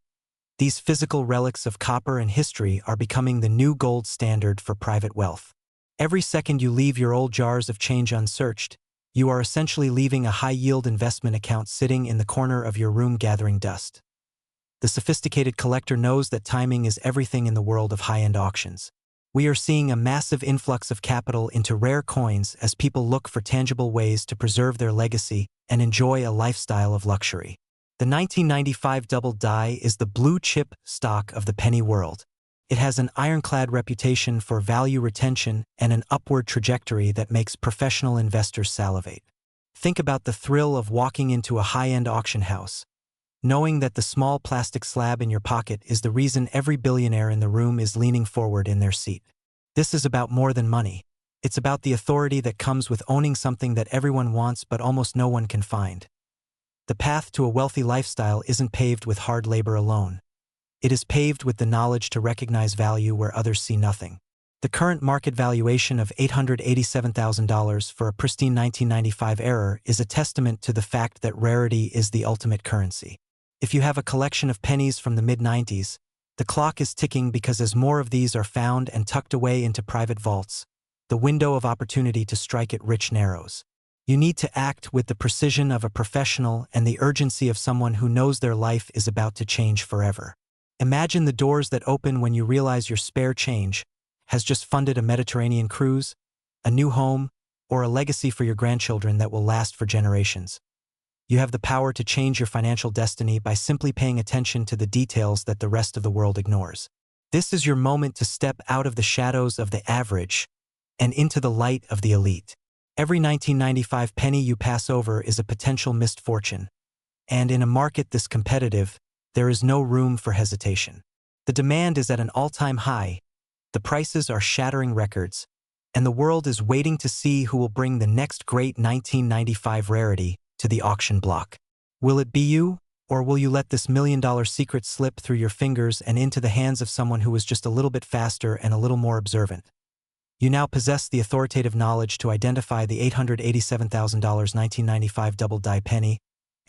these physical relics of copper and history are becoming the new gold standard for private wealth. Every second you leave your old jars of change unsearched, you are essentially leaving a high-yield investment account sitting in the corner of your room gathering dust. The sophisticated collector knows that timing is everything in the world of high-end auctions. We are seeing a massive influx of capital into rare coins as people look for tangible ways to preserve their legacy and enjoy a lifestyle of luxury. The 1995 double die is the blue-chip stock of the penny world. It has an ironclad reputation for value retention and an upward trajectory that makes professional investors salivate. Think about the thrill of walking into a high-end auction house, knowing that the small plastic slab in your pocket is the reason every billionaire in the room is leaning forward in their seat. This is about more than money. It's about the authority that comes with owning something that everyone wants but almost no one can find. The path to a wealthy lifestyle isn't paved with hard labor alone. It is paved with the knowledge to recognize value where others see nothing. The current market valuation of $887,000 for a pristine 1995 error is a testament to the fact that rarity is the ultimate currency. If you have a collection of pennies from the mid-90s, the clock is ticking because as more of these are found and tucked away into private vaults, the window of opportunity to strike it rich narrows. You need to act with the precision of a professional and the urgency of someone who knows their life is about to change forever. Imagine the doors that open when you realize your spare change has just funded a Mediterranean cruise, a new home, or a legacy for your grandchildren that will last for generations. You have the power to change your financial destiny by simply paying attention to the details that the rest of the world ignores. This is your moment to step out of the shadows of the average and into the light of the elite. Every 1995 penny you pass over is a potential missed fortune. And in a market this competitive, there is no room for hesitation. The demand is at an all-time high, the prices are shattering records, and the world is waiting to see who will bring the next great 1995 rarity to the auction block. Will it be you, or will you let this million-dollar secret slip through your fingers and into the hands of someone who was just a little bit faster and a little more observant? You now possess the authoritative knowledge to identify the $887,000 1995 double-die penny,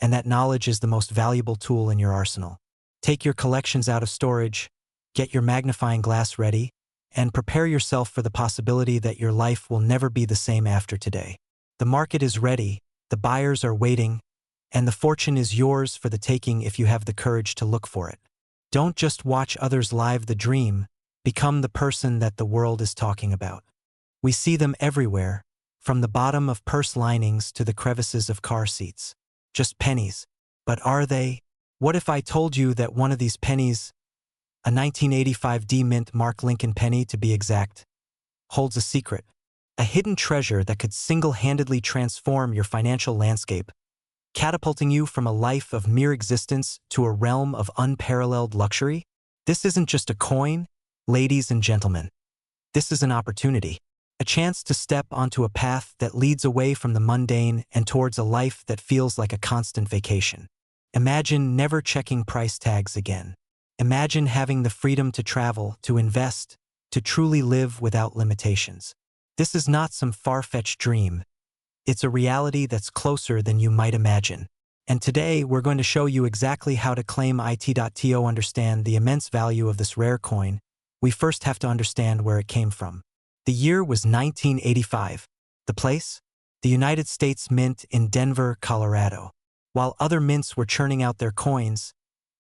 and that knowledge is the most valuable tool in your arsenal. Take your collections out of storage, get your magnifying glass ready, and prepare yourself for the possibility that your life will never be the same after today. The market is ready, the buyers are waiting, and the fortune is yours for the taking if you have the courage to look for it. Don't just watch others live the dream, become the person that the world is talking about. We see them everywhere, from the bottom of purse linings to the crevices of car seats. Just pennies. But are they? What if I told you that one of these pennies, a 1985 D Mint Mark Lincoln penny to be exact, holds a secret, a hidden treasure that could single-handedly transform your financial landscape, catapulting you from a life of mere existence to a realm of unparalleled luxury? This isn't just a coin, ladies and gentlemen. This is an opportunity, a chance to step onto a path that leads away from the mundane and towards a life that feels like a constant vacation. Imagine never checking price tags again. Imagine having the freedom to travel, to invest, to truly live without limitations. This is not some far-fetched dream. It's a reality that's closer than you might imagine. And today, we're going to show you exactly how to claim it. Understand the immense value of this rare coin. We first have to understand where it came from. The year was 1985. The place? The United States Mint in Denver, Colorado. While other mints were churning out their coins,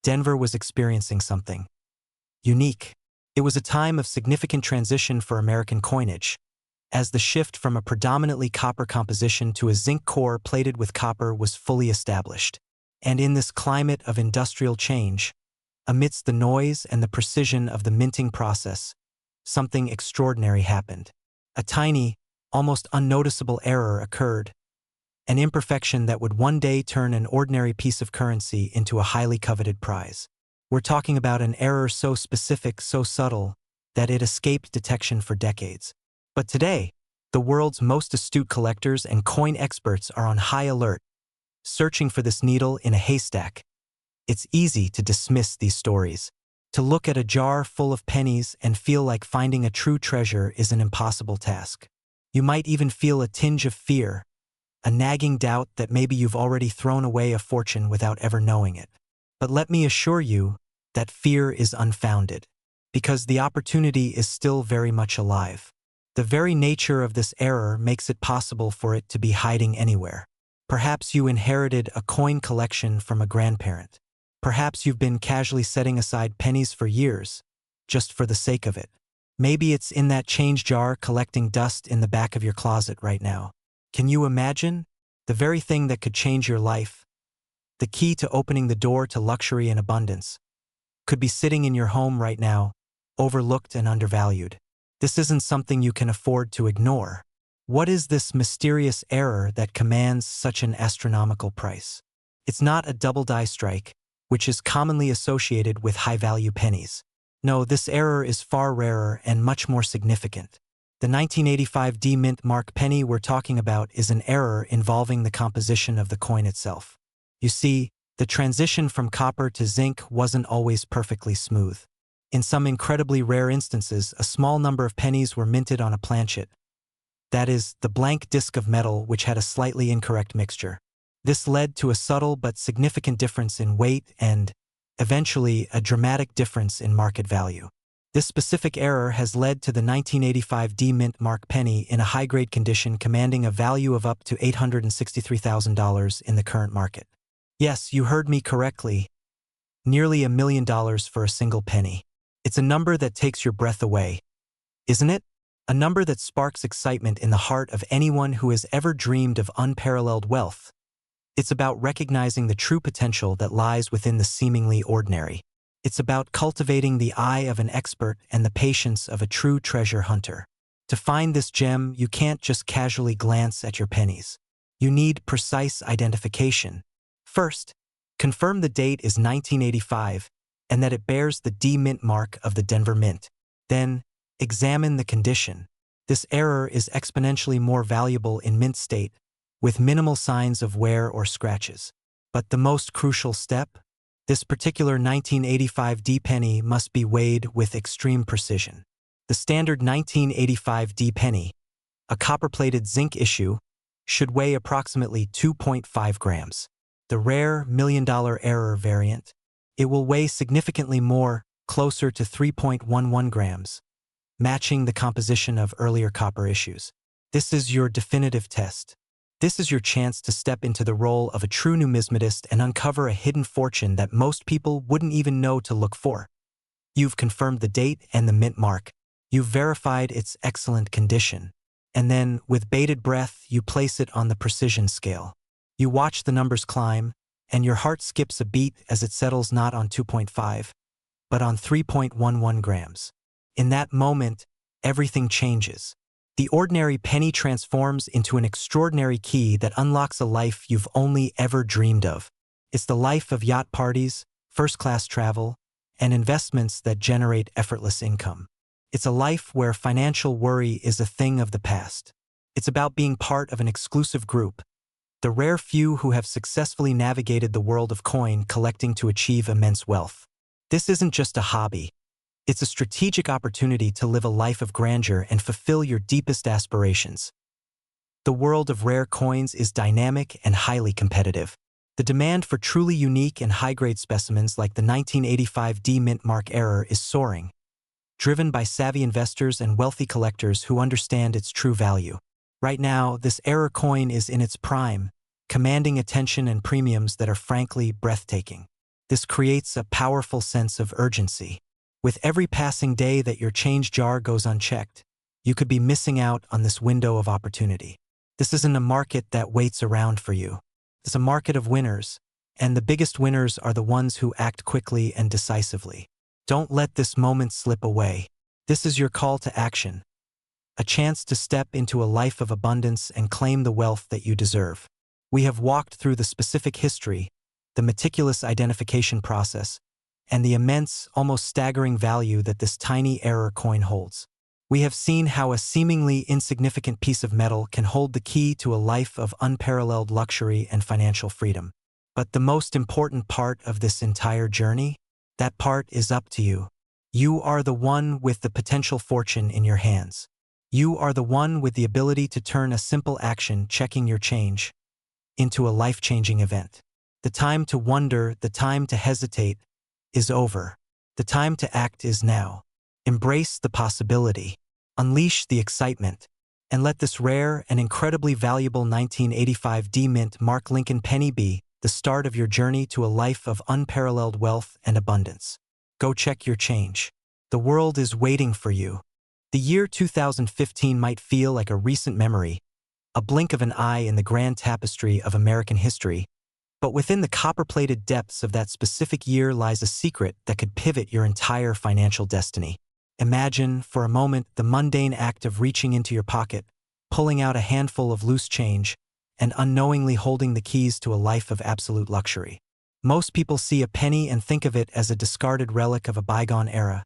Denver was experiencing something unique. It was a time of significant transition for American coinage, as the shift from a predominantly copper composition to a zinc core plated with copper was fully established. And in this climate of industrial change, amidst the noise and the precision of the minting process, something extraordinary happened. A tiny, almost unnoticeable error occurred, an imperfection that would one day turn an ordinary piece of currency into a highly coveted prize. We're talking about an error so specific, so subtle, that it escaped detection for decades. But today, the world's most astute collectors and coin experts are on high alert, searching for this needle in a haystack. It's easy to dismiss these stories. To look at a jar full of pennies and feel like finding a true treasure is an impossible task. You might even feel a tinge of fear, a nagging doubt that maybe you've already thrown away a fortune without ever knowing it. But let me assure you that fear is unfounded, because the opportunity is still very much alive. The very nature of this error makes it possible for it to be hiding anywhere. Perhaps you inherited a coin collection from a grandparent. Perhaps you've been casually setting aside pennies for years, just for the sake of it. Maybe it's in that change jar collecting dust in the back of your closet right now. Can you imagine? The very thing that could change your life, the key to opening the door to luxury and abundance, could be sitting in your home right now, overlooked and undervalued. This isn't something you can afford to ignore. What is this mysterious error that commands such an astronomical price? It's not a double die strike, which is commonly associated with high-value pennies. No, this error is far rarer and much more significant. The 1985 D Mint Mark penny we're talking about is an error involving the composition of the coin itself. You see, the transition from copper to zinc wasn't always perfectly smooth. In some incredibly rare instances, a small number of pennies were minted on a planchet. That is, the blank disc of metal which had a slightly incorrect mixture. This led to a subtle but significant difference in weight and, eventually, a dramatic difference in market value. This specific error has led to the 1985 D Mint Mark penny in a high-grade condition commanding a value of up to $863,000 in the current market. Yes, you heard me correctly. Nearly $1 million for a single penny. It's a number that takes your breath away, isn't it? A number that sparks excitement in the heart of anyone who has ever dreamed of unparalleled wealth. It's about recognizing the true potential that lies within the seemingly ordinary. It's about cultivating the eye of an expert and the patience of a true treasure hunter. To find this gem, you can't just casually glance at your pennies. You need precise identification. First, confirm the date is 1985 and that it bears the D Mint mark of the Denver Mint. Then, examine the condition. This error is exponentially more valuable in mint state, with minimal signs of wear or scratches. But the most crucial step? This particular 1985 D penny must be weighed with extreme precision. The standard 1985 D penny, a copper-plated zinc issue, should weigh approximately 2.5 grams. The rare $1 million error variant, it will weigh significantly more, closer to 3.11 grams, matching the composition of earlier copper issues. This is your definitive test. This is your chance to step into the role of a true numismatist and uncover a hidden fortune that most people wouldn't even know to look for. You've confirmed the date and the mint mark. You've verified its excellent condition. And then, with bated breath, you place it on the precision scale. You watch the numbers climb, and your heart skips a beat as it settles not on 2.5, but on 3.11 grams. In that moment, everything changes. The ordinary penny transforms into an extraordinary key that unlocks a life you've only ever dreamed of. It's the life of yacht parties, first-class travel, and investments that generate effortless income. It's a life where financial worry is a thing of the past. It's about being part of an exclusive group, the rare few who have successfully navigated the world of coin collecting to achieve immense wealth. This isn't just a hobby. It's a strategic opportunity to live a life of grandeur and fulfill your deepest aspirations. The world of rare coins is dynamic and highly competitive. The demand for truly unique and high-grade specimens like the 1985 D Mint Mark error is soaring, driven by savvy investors and wealthy collectors who understand its true value. Right now, this error coin is in its prime, commanding attention and premiums that are frankly breathtaking. This creates a powerful sense of urgency. With every passing day that your change jar goes unchecked, you could be missing out on this window of opportunity. This isn't a market that waits around for you. It's a market of winners, and the biggest winners are the ones who act quickly and decisively. Don't let this moment slip away. This is your call to action, a chance to step into a life of abundance and claim the wealth that you deserve. We have walked through the specific history, the meticulous identification process, and the immense, almost staggering value that this tiny error coin holds. We have seen how a seemingly insignificant piece of metal can hold the key to a life of unparalleled luxury and financial freedom. But the most important part of this entire journey? That part is up to you. You are the one with the potential fortune in your hands. You are the one with the ability to turn a simple action checking your change into a life-changing event. The time to wonder, the time to hesitate, is over. The time to act is now. Embrace the possibility. Unleash the excitement. And let this rare and incredibly valuable 1985 D Mint Mark Lincoln penny be the start of your journey to a life of unparalleled wealth and abundance. Go check your change. The world is waiting for you. The year 2015 might feel like a recent memory, a blink of an eye in the grand tapestry of American history, but within the copper-plated depths of that specific year lies a secret that could pivot your entire financial destiny. Imagine, for a moment, the mundane act of reaching into your pocket, pulling out a handful of loose change, and unknowingly holding the keys to a life of absolute luxury. Most people see a penny and think of it as a discarded relic of a bygone era,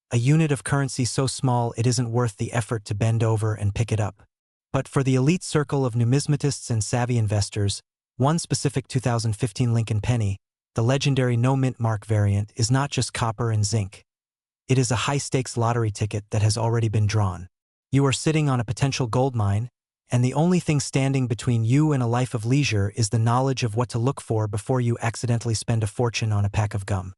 a unit of currency so small it isn't worth the effort to bend over and pick it up. But for the elite circle of numismatists and savvy investors, one specific 2015 Lincoln penny, the legendary no-mint mark variant, is not just copper and zinc. It is a high-stakes lottery ticket that has already been drawn. You are sitting on a potential gold mine, and the only thing standing between you and a life of leisure is the knowledge of what to look for before you accidentally spend a fortune on a pack of gum.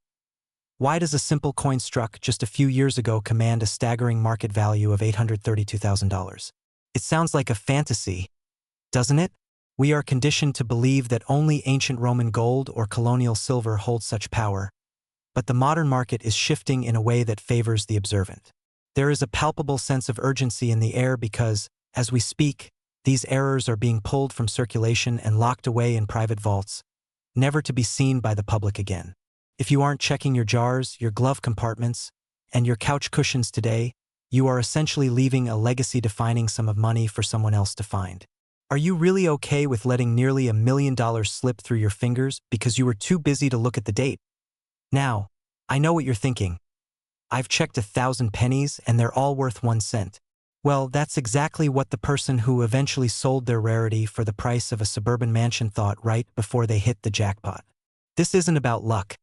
Why does a simple coin struck just a few years ago command a staggering market value of $832,000? It sounds like a fantasy, doesn't it? We are conditioned to believe that only ancient Roman gold or colonial silver holds such power, but the modern market is shifting in a way that favors the observant. There is a palpable sense of urgency in the air because, as we speak, these errors are being pulled from circulation and locked away in private vaults, never to be seen by the public again. If you aren't checking your jars, your glove compartments, and your couch cushions today, you are essentially leaving a legacy defining sum of money for someone else to find. Are you really okay with letting nearly $1 million slip through your fingers because you were too busy to look at the date? Now, I know what you're thinking. I've checked 1,000 pennies and they're all worth 1 cent. Well, that's exactly what the person who eventually sold their rarity for the price of a suburban mansion thought right before they hit the jackpot. This isn't about luck.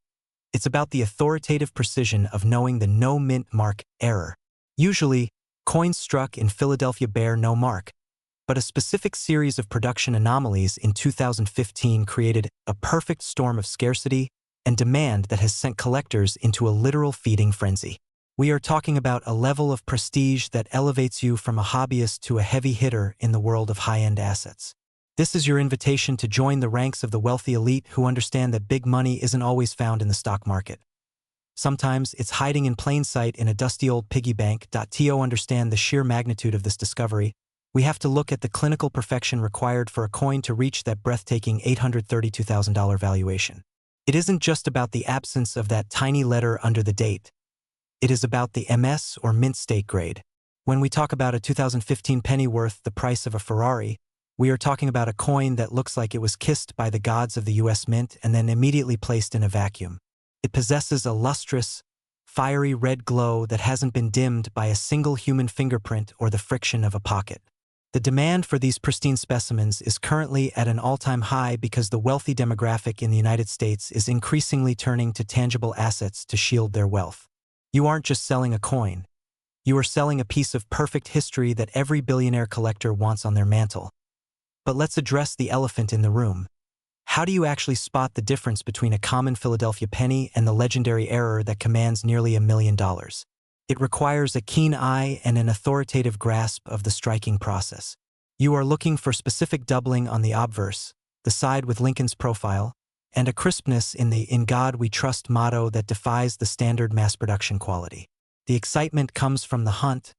It's about the authoritative precision of knowing the no-mint mark error. Usually, coins struck in Philadelphia bear no mark, but a specific series of production anomalies in 2015 created a perfect storm of scarcity and demand that has sent collectors into a literal feeding frenzy. We are talking about a level of prestige that elevates you from a hobbyist to a heavy hitter in the world of high-end assets. This is your invitation to join the ranks of the wealthy elite who understand that big money isn't always found in the stock market. Sometimes it's hiding in plain sight in a dusty old piggy bank. To understand the sheer magnitude of this discovery, we have to look at the clinical perfection required for a coin to reach that breathtaking $832,000 valuation. It isn't just about the absence of that tiny letter under the date. It is about the MS or mint state grade. When we talk about a 2015 penny worth the price of a Ferrari, we are talking about a coin that looks like it was kissed by the gods of the US Mint and then immediately placed in a vacuum. It possesses a lustrous, fiery red glow that hasn't been dimmed by a single human fingerprint or the friction of a pocket. The demand for these pristine specimens is currently at an all-time high because the wealthy demographic in the United States is increasingly turning to tangible assets to shield their wealth. You aren't just selling a coin. You are selling a piece of perfect history that every billionaire collector wants on their mantle. But let's address the elephant in the room. How do you actually spot the difference between a common Philadelphia penny and the legendary error that commands nearly $1 million? It requires a keen eye and an authoritative grasp of the striking process. You are looking for specific doubling on the obverse, the side with Lincoln's profile, and a crispness in the "In God We Trust" motto that defies the standard mass production quality. The excitement comes from the hunt,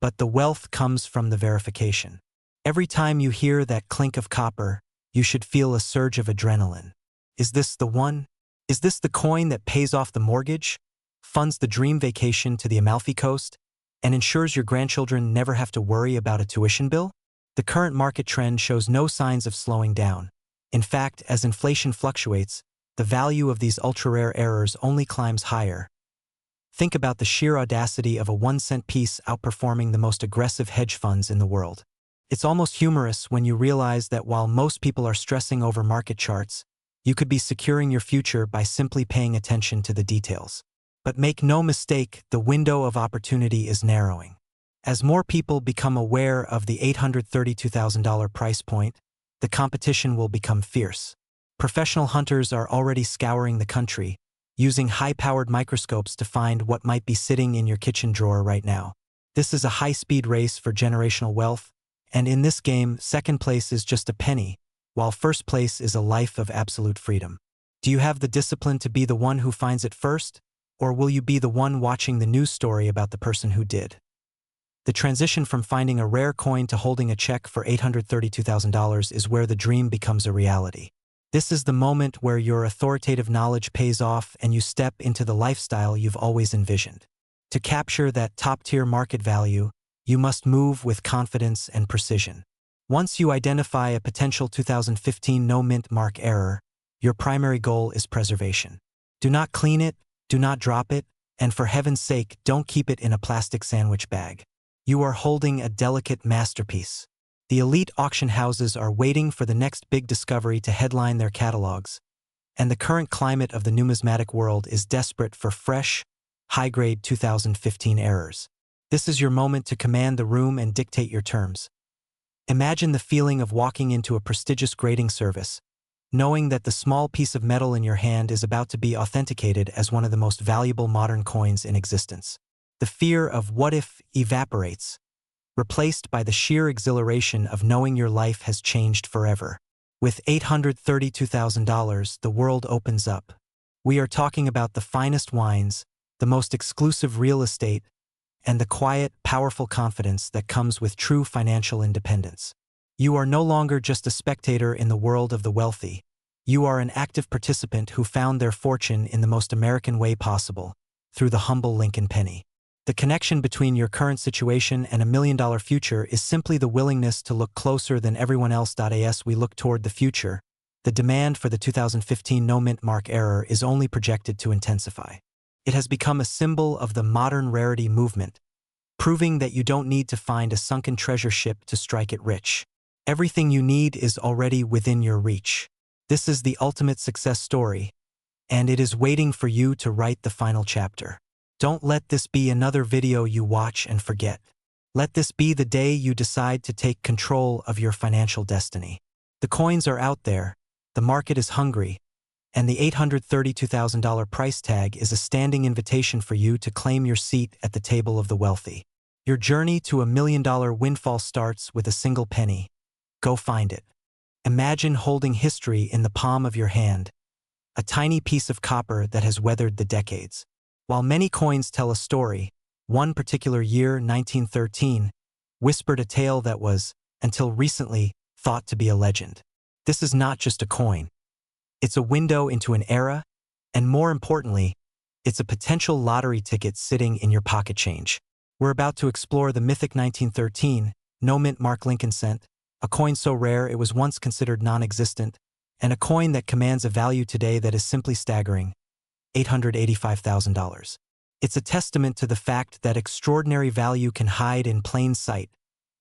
but the wealth comes from the verification. Every time you hear that clink of copper, you should feel a surge of adrenaline. Is this the one? Is this the coin that pays off the mortgage, funds the dream vacation to the Amalfi Coast, and ensures your grandchildren never have to worry about a tuition bill? The current market trend shows no signs of slowing down. In fact, as inflation fluctuates, the value of these ultra-rare errors only climbs higher. Think about the sheer audacity of a 1-cent piece outperforming the most aggressive hedge funds in the world. It's almost humorous when you realize that while most people are stressing over market charts, you could be securing your future by simply paying attention to the details. But make no mistake, the window of opportunity is narrowing. As more people become aware of the $832,000 price point, the competition will become fierce. Professional hunters are already scouring the country, using high-powered microscopes to find what might be sitting in your kitchen drawer right now. This is a high-speed race for generational wealth, and in this game, second place is just a penny, while first place is a life of absolute freedom. Do you have the discipline to be the one who finds it first, or will you be the one watching the news story about the person who did? The transition from finding a rare coin to holding a check for $832,000 is where the dream becomes a reality. This is the moment where your authoritative knowledge pays off and you step into the lifestyle you've always envisioned. To capture that top-tier market value, you must move with confidence and precision. Once you identify a potential 2015 no-mint mark error, your primary goal is preservation. Do not clean it, do not drop it, and for heaven's sake, don't keep it in a plastic sandwich bag. You are holding a delicate masterpiece. The elite auction houses are waiting for the next big discovery to headline their catalogs, and the current climate of the numismatic world is desperate for fresh, high-grade 2015 errors. This is your moment to command the room and dictate your terms. Imagine the feeling of walking into a prestigious grading service, knowing that the small piece of metal in your hand is about to be authenticated as one of the most valuable modern coins in existence. The fear of what if evaporates, replaced by the sheer exhilaration of knowing your life has changed forever. With $832,000, the world opens up. We are talking about the finest wines, the most exclusive real estate, and the quiet, powerful confidence that comes with true financial independence. You are no longer just a spectator in the world of the wealthy. You are an active participant who found their fortune in the most American way possible, through the humble Lincoln penny. The connection between your current situation and $1 million future is simply the willingness to look closer than everyone else. As we look toward the future, the demand for the 2015 no-mint mark error is only projected to intensify. It has become a symbol of the modern rarity movement, proving that you don't need to find a sunken treasure ship to strike it rich. Everything you need is already within your reach. This is the ultimate success story, and it is waiting for you to write the final chapter. Don't let this be another video you watch and forget. Let this be the day you decide to take control of your financial destiny. The coins are out there, the market is hungry, and the $832,000 price tag is a standing invitation for you to claim your seat at the table of the wealthy. Your journey to $1 million windfall starts with a single penny. Go find it. Imagine holding history in the palm of your hand, a tiny piece of copper that has weathered the decades. While many coins tell a story, one particular year, 1913, whispered a tale that was, until recently, thought to be a legend. This is not just a coin. It's a window into an era, and more importantly, it's a potential lottery ticket sitting in your pocket change. We're about to explore the mythic 1913 no-mint mark Lincoln cent, a coin so rare it was once considered non-existent, and a coin that commands a value today that is simply staggering, $885,000. It's a testament to the fact that extraordinary value can hide in plain sight.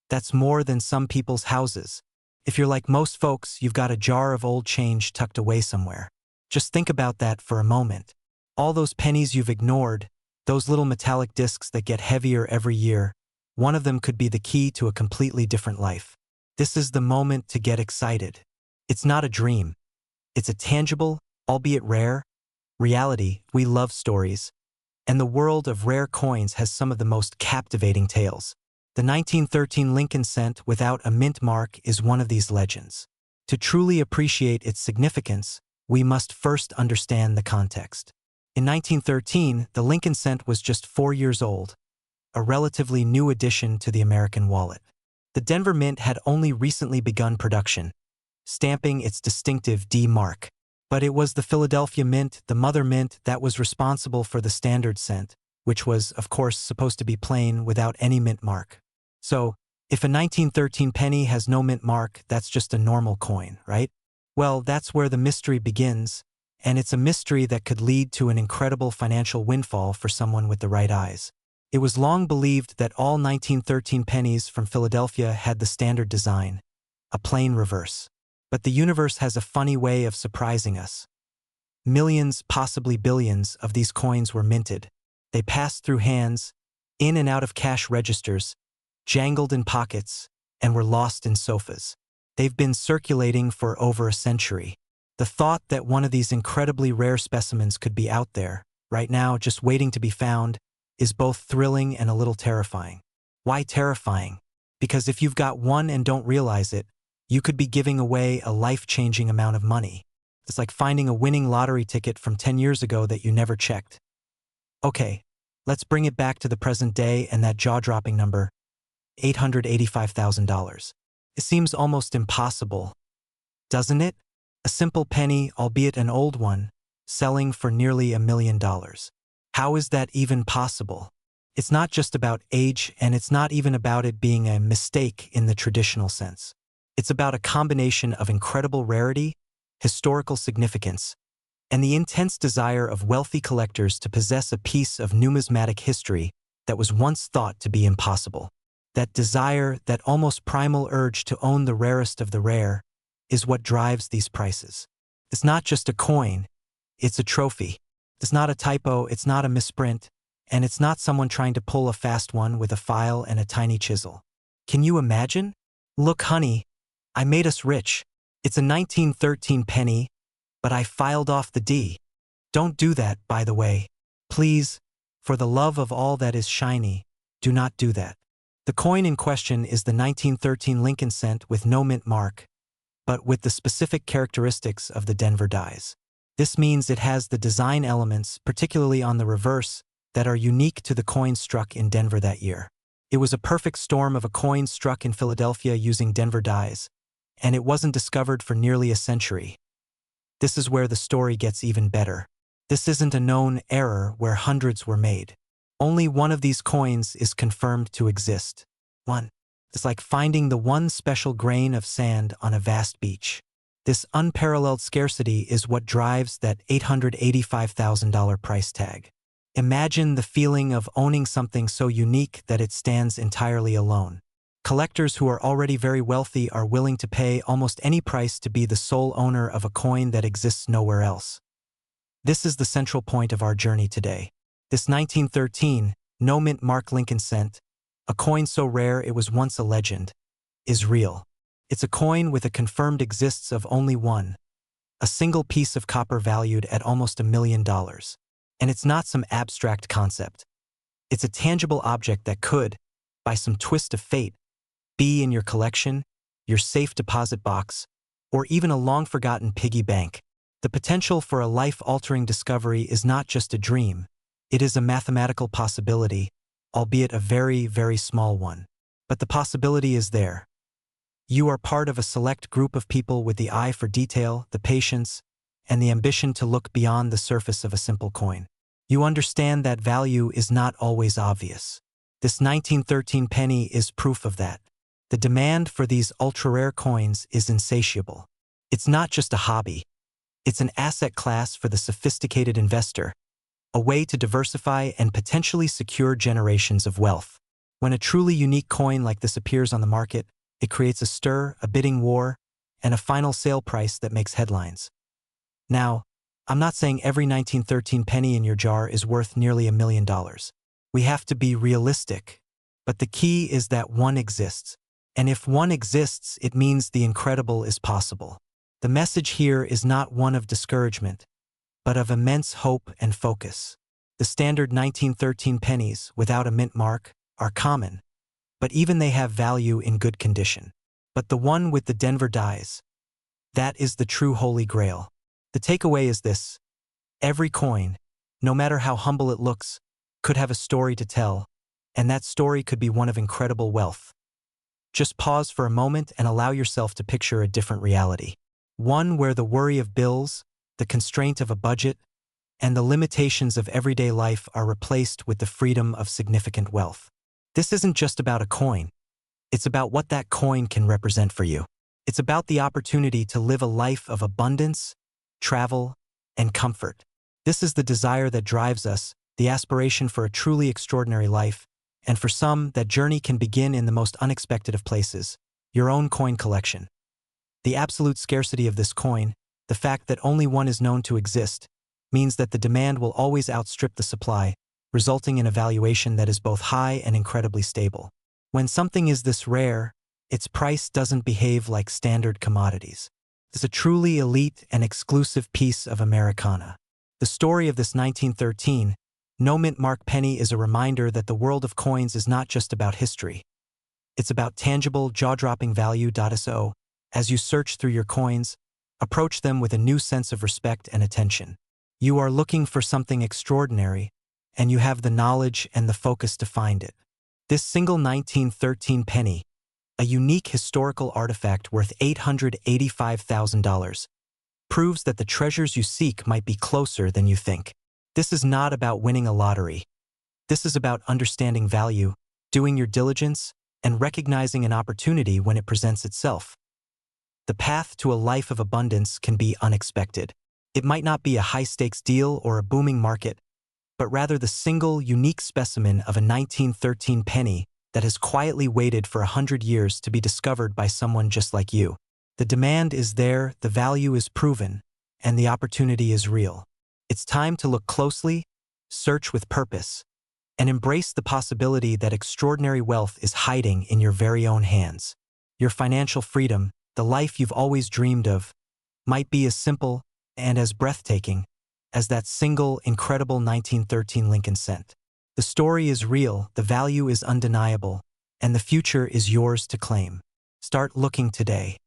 That's more than some people's houses. If you're like most folks, you've got a jar of old change tucked away somewhere. Just think about that for a moment. All those pennies you've ignored, those little metallic discs that get heavier every year, one of them could be the key to a completely different life. This is the moment to get excited. It's not a dream. It's a tangible, albeit rare, reality. We love stories, and the world of rare coins has some of the most captivating tales. The 1913 Lincoln cent without a mint mark is one of these legends. To truly appreciate its significance, we must first understand the context. In 1913, the Lincoln cent was just 4 years old, a relatively new addition to the American wallet. The Denver Mint had only recently begun production, stamping its distinctive D mark. But it was the Philadelphia Mint, the mother mint, that was responsible for the standard cent, which was, of course, supposed to be plain without any mint mark. So, if a 1913 penny has no mint mark, that's just a normal coin, right? Well, that's where the mystery begins, and it's a mystery that could lead to an incredible financial windfall for someone with the right eyes. It was long believed that all 1913 pennies from Philadelphia had the standard design, a plain reverse. But the universe has a funny way of surprising us. Millions, possibly billions, of these coins were minted. They passed through hands, in and out of cash registers, jangled in pockets, and were lost in sofas. They've been circulating for over a century. The thought that one of these incredibly rare specimens could be out there, right now, just waiting to be found, is both thrilling and a little terrifying. Why terrifying? Because if you've got one and don't realize it, you could be giving away a life-changing amount of money. It's like finding a winning lottery ticket from 10 years ago that you never checked. Okay, let's bring it back to the present day and that jaw-dropping number, $885,000. It seems almost impossible, doesn't it? A simple penny, albeit an old one, selling for nearly $1 million. How is that even possible? It's not just about age, and it's not even about it being a mistake in the traditional sense. It's about a combination of incredible rarity, historical significance, and the intense desire of wealthy collectors to possess a piece of numismatic history that was once thought to be impossible. That desire, that almost primal urge to own the rarest of the rare, is what drives these prices. It's not just a coin, it's a trophy. It's not a typo, it's not a misprint, and it's not someone trying to pull a fast one with a file and a tiny chisel. Can you imagine? Look, honey, I made us rich. It's a 1913 penny, but I filed off the D. Don't do that, by the way. Please, for the love of all that is shiny, do not do that. The coin in question is the 1913 Lincoln cent with no mint mark, but with the specific characteristics of the Denver dies. This means it has the design elements, particularly on the reverse, that are unique to the coin struck in Denver that year. It was a perfect storm of a coin struck in Philadelphia using Denver dies, and it wasn't discovered for nearly a century. This is where the story gets even better. This isn't a known error where hundreds were made. Only one of these coins is confirmed to exist. One. It's like finding the one special grain of sand on a vast beach. This unparalleled scarcity is what drives that $885,000 price tag. Imagine the feeling of owning something so unique that it stands entirely alone. Collectors who are already very wealthy are willing to pay almost any price to be the sole owner of a coin that exists nowhere else. This is the central point of our journey today. This 1913, no mint mark Lincoln cent, a coin so rare it was once a legend, is real. It's a coin with a confirmed existence of only one, a single piece of copper valued at almost $1 million. And it's not some abstract concept. It's a tangible object that could, by some twist of fate, be in your collection, your safe deposit box, or even a long-forgotten piggy bank. The potential for a life-altering discovery is not just a dream. It is a mathematical possibility, albeit a very, very small one. But the possibility is there. You are part of a select group of people with the eye for detail, the patience, and the ambition to look beyond the surface of a simple coin. You understand that value is not always obvious. This 1913 penny is proof of that. The demand for these ultra-rare coins is insatiable. It's not just a hobby. It's an asset class for the sophisticated investor, a way to diversify and potentially secure generations of wealth. When a truly unique coin like this appears on the market, it creates a stir, a bidding war, and a final sale price that makes headlines. Now, I'm not saying every 1913 penny in your jar is worth nearly $1 million. We have to be realistic. But the key is that one exists. And if one exists, it means the incredible is possible. The message here is not one of discouragement, but of immense hope and focus. The standard 1913 pennies, without a mint mark, are common, but even they have value in good condition. But the one with the Denver dies, that is the true holy grail. The takeaway is this: every coin, no matter how humble it looks, could have a story to tell, and that story could be one of incredible wealth. Just pause for a moment and allow yourself to picture a different reality. One where the worry of bills, the constraint of a budget, and the limitations of everyday life are replaced with the freedom of significant wealth. This isn't just about a coin. It's about what that coin can represent for you. It's about the opportunity to live a life of abundance, travel, and comfort. This is the desire that drives us, the aspiration for a truly extraordinary life, and for some, that journey can begin in the most unexpected of places, your own coin collection. The absolute scarcity of this coin, the fact that only one is known to exist, means that the demand will always outstrip the supply, resulting in a valuation that is both high and incredibly stable. When something is this rare, its price doesn't behave like standard commodities. It's a truly elite and exclusive piece of Americana. The story of this 1913, no mint mark penny is a reminder that the world of coins is not just about history. It's about tangible, jaw-dropping value. So, As you search through your coins, approach them with a new sense of respect and attention. You are looking for something extraordinary, and you have the knowledge and the focus to find it. This single 1913 penny, a unique historical artifact worth $885,000, proves that the treasures you seek might be closer than you think. This is not about winning a lottery. This is about understanding value, doing your diligence, and recognizing an opportunity when it presents itself. The path to a life of abundance can be unexpected. It might not be a high-stakes deal or a booming market, but rather the single, unique specimen of a 1913 penny that has quietly waited for 100 years to be discovered by someone just like you. The demand is there, the value is proven, and the opportunity is real. It's time to look closely, search with purpose, and embrace the possibility that extraordinary wealth is hiding in your very own hands. Your financial freedom, the life you've always dreamed of, might be as simple and as breathtaking as that single, incredible 1913 Lincoln cent. The story is real, the value is undeniable, and the future is yours to claim. Start looking today.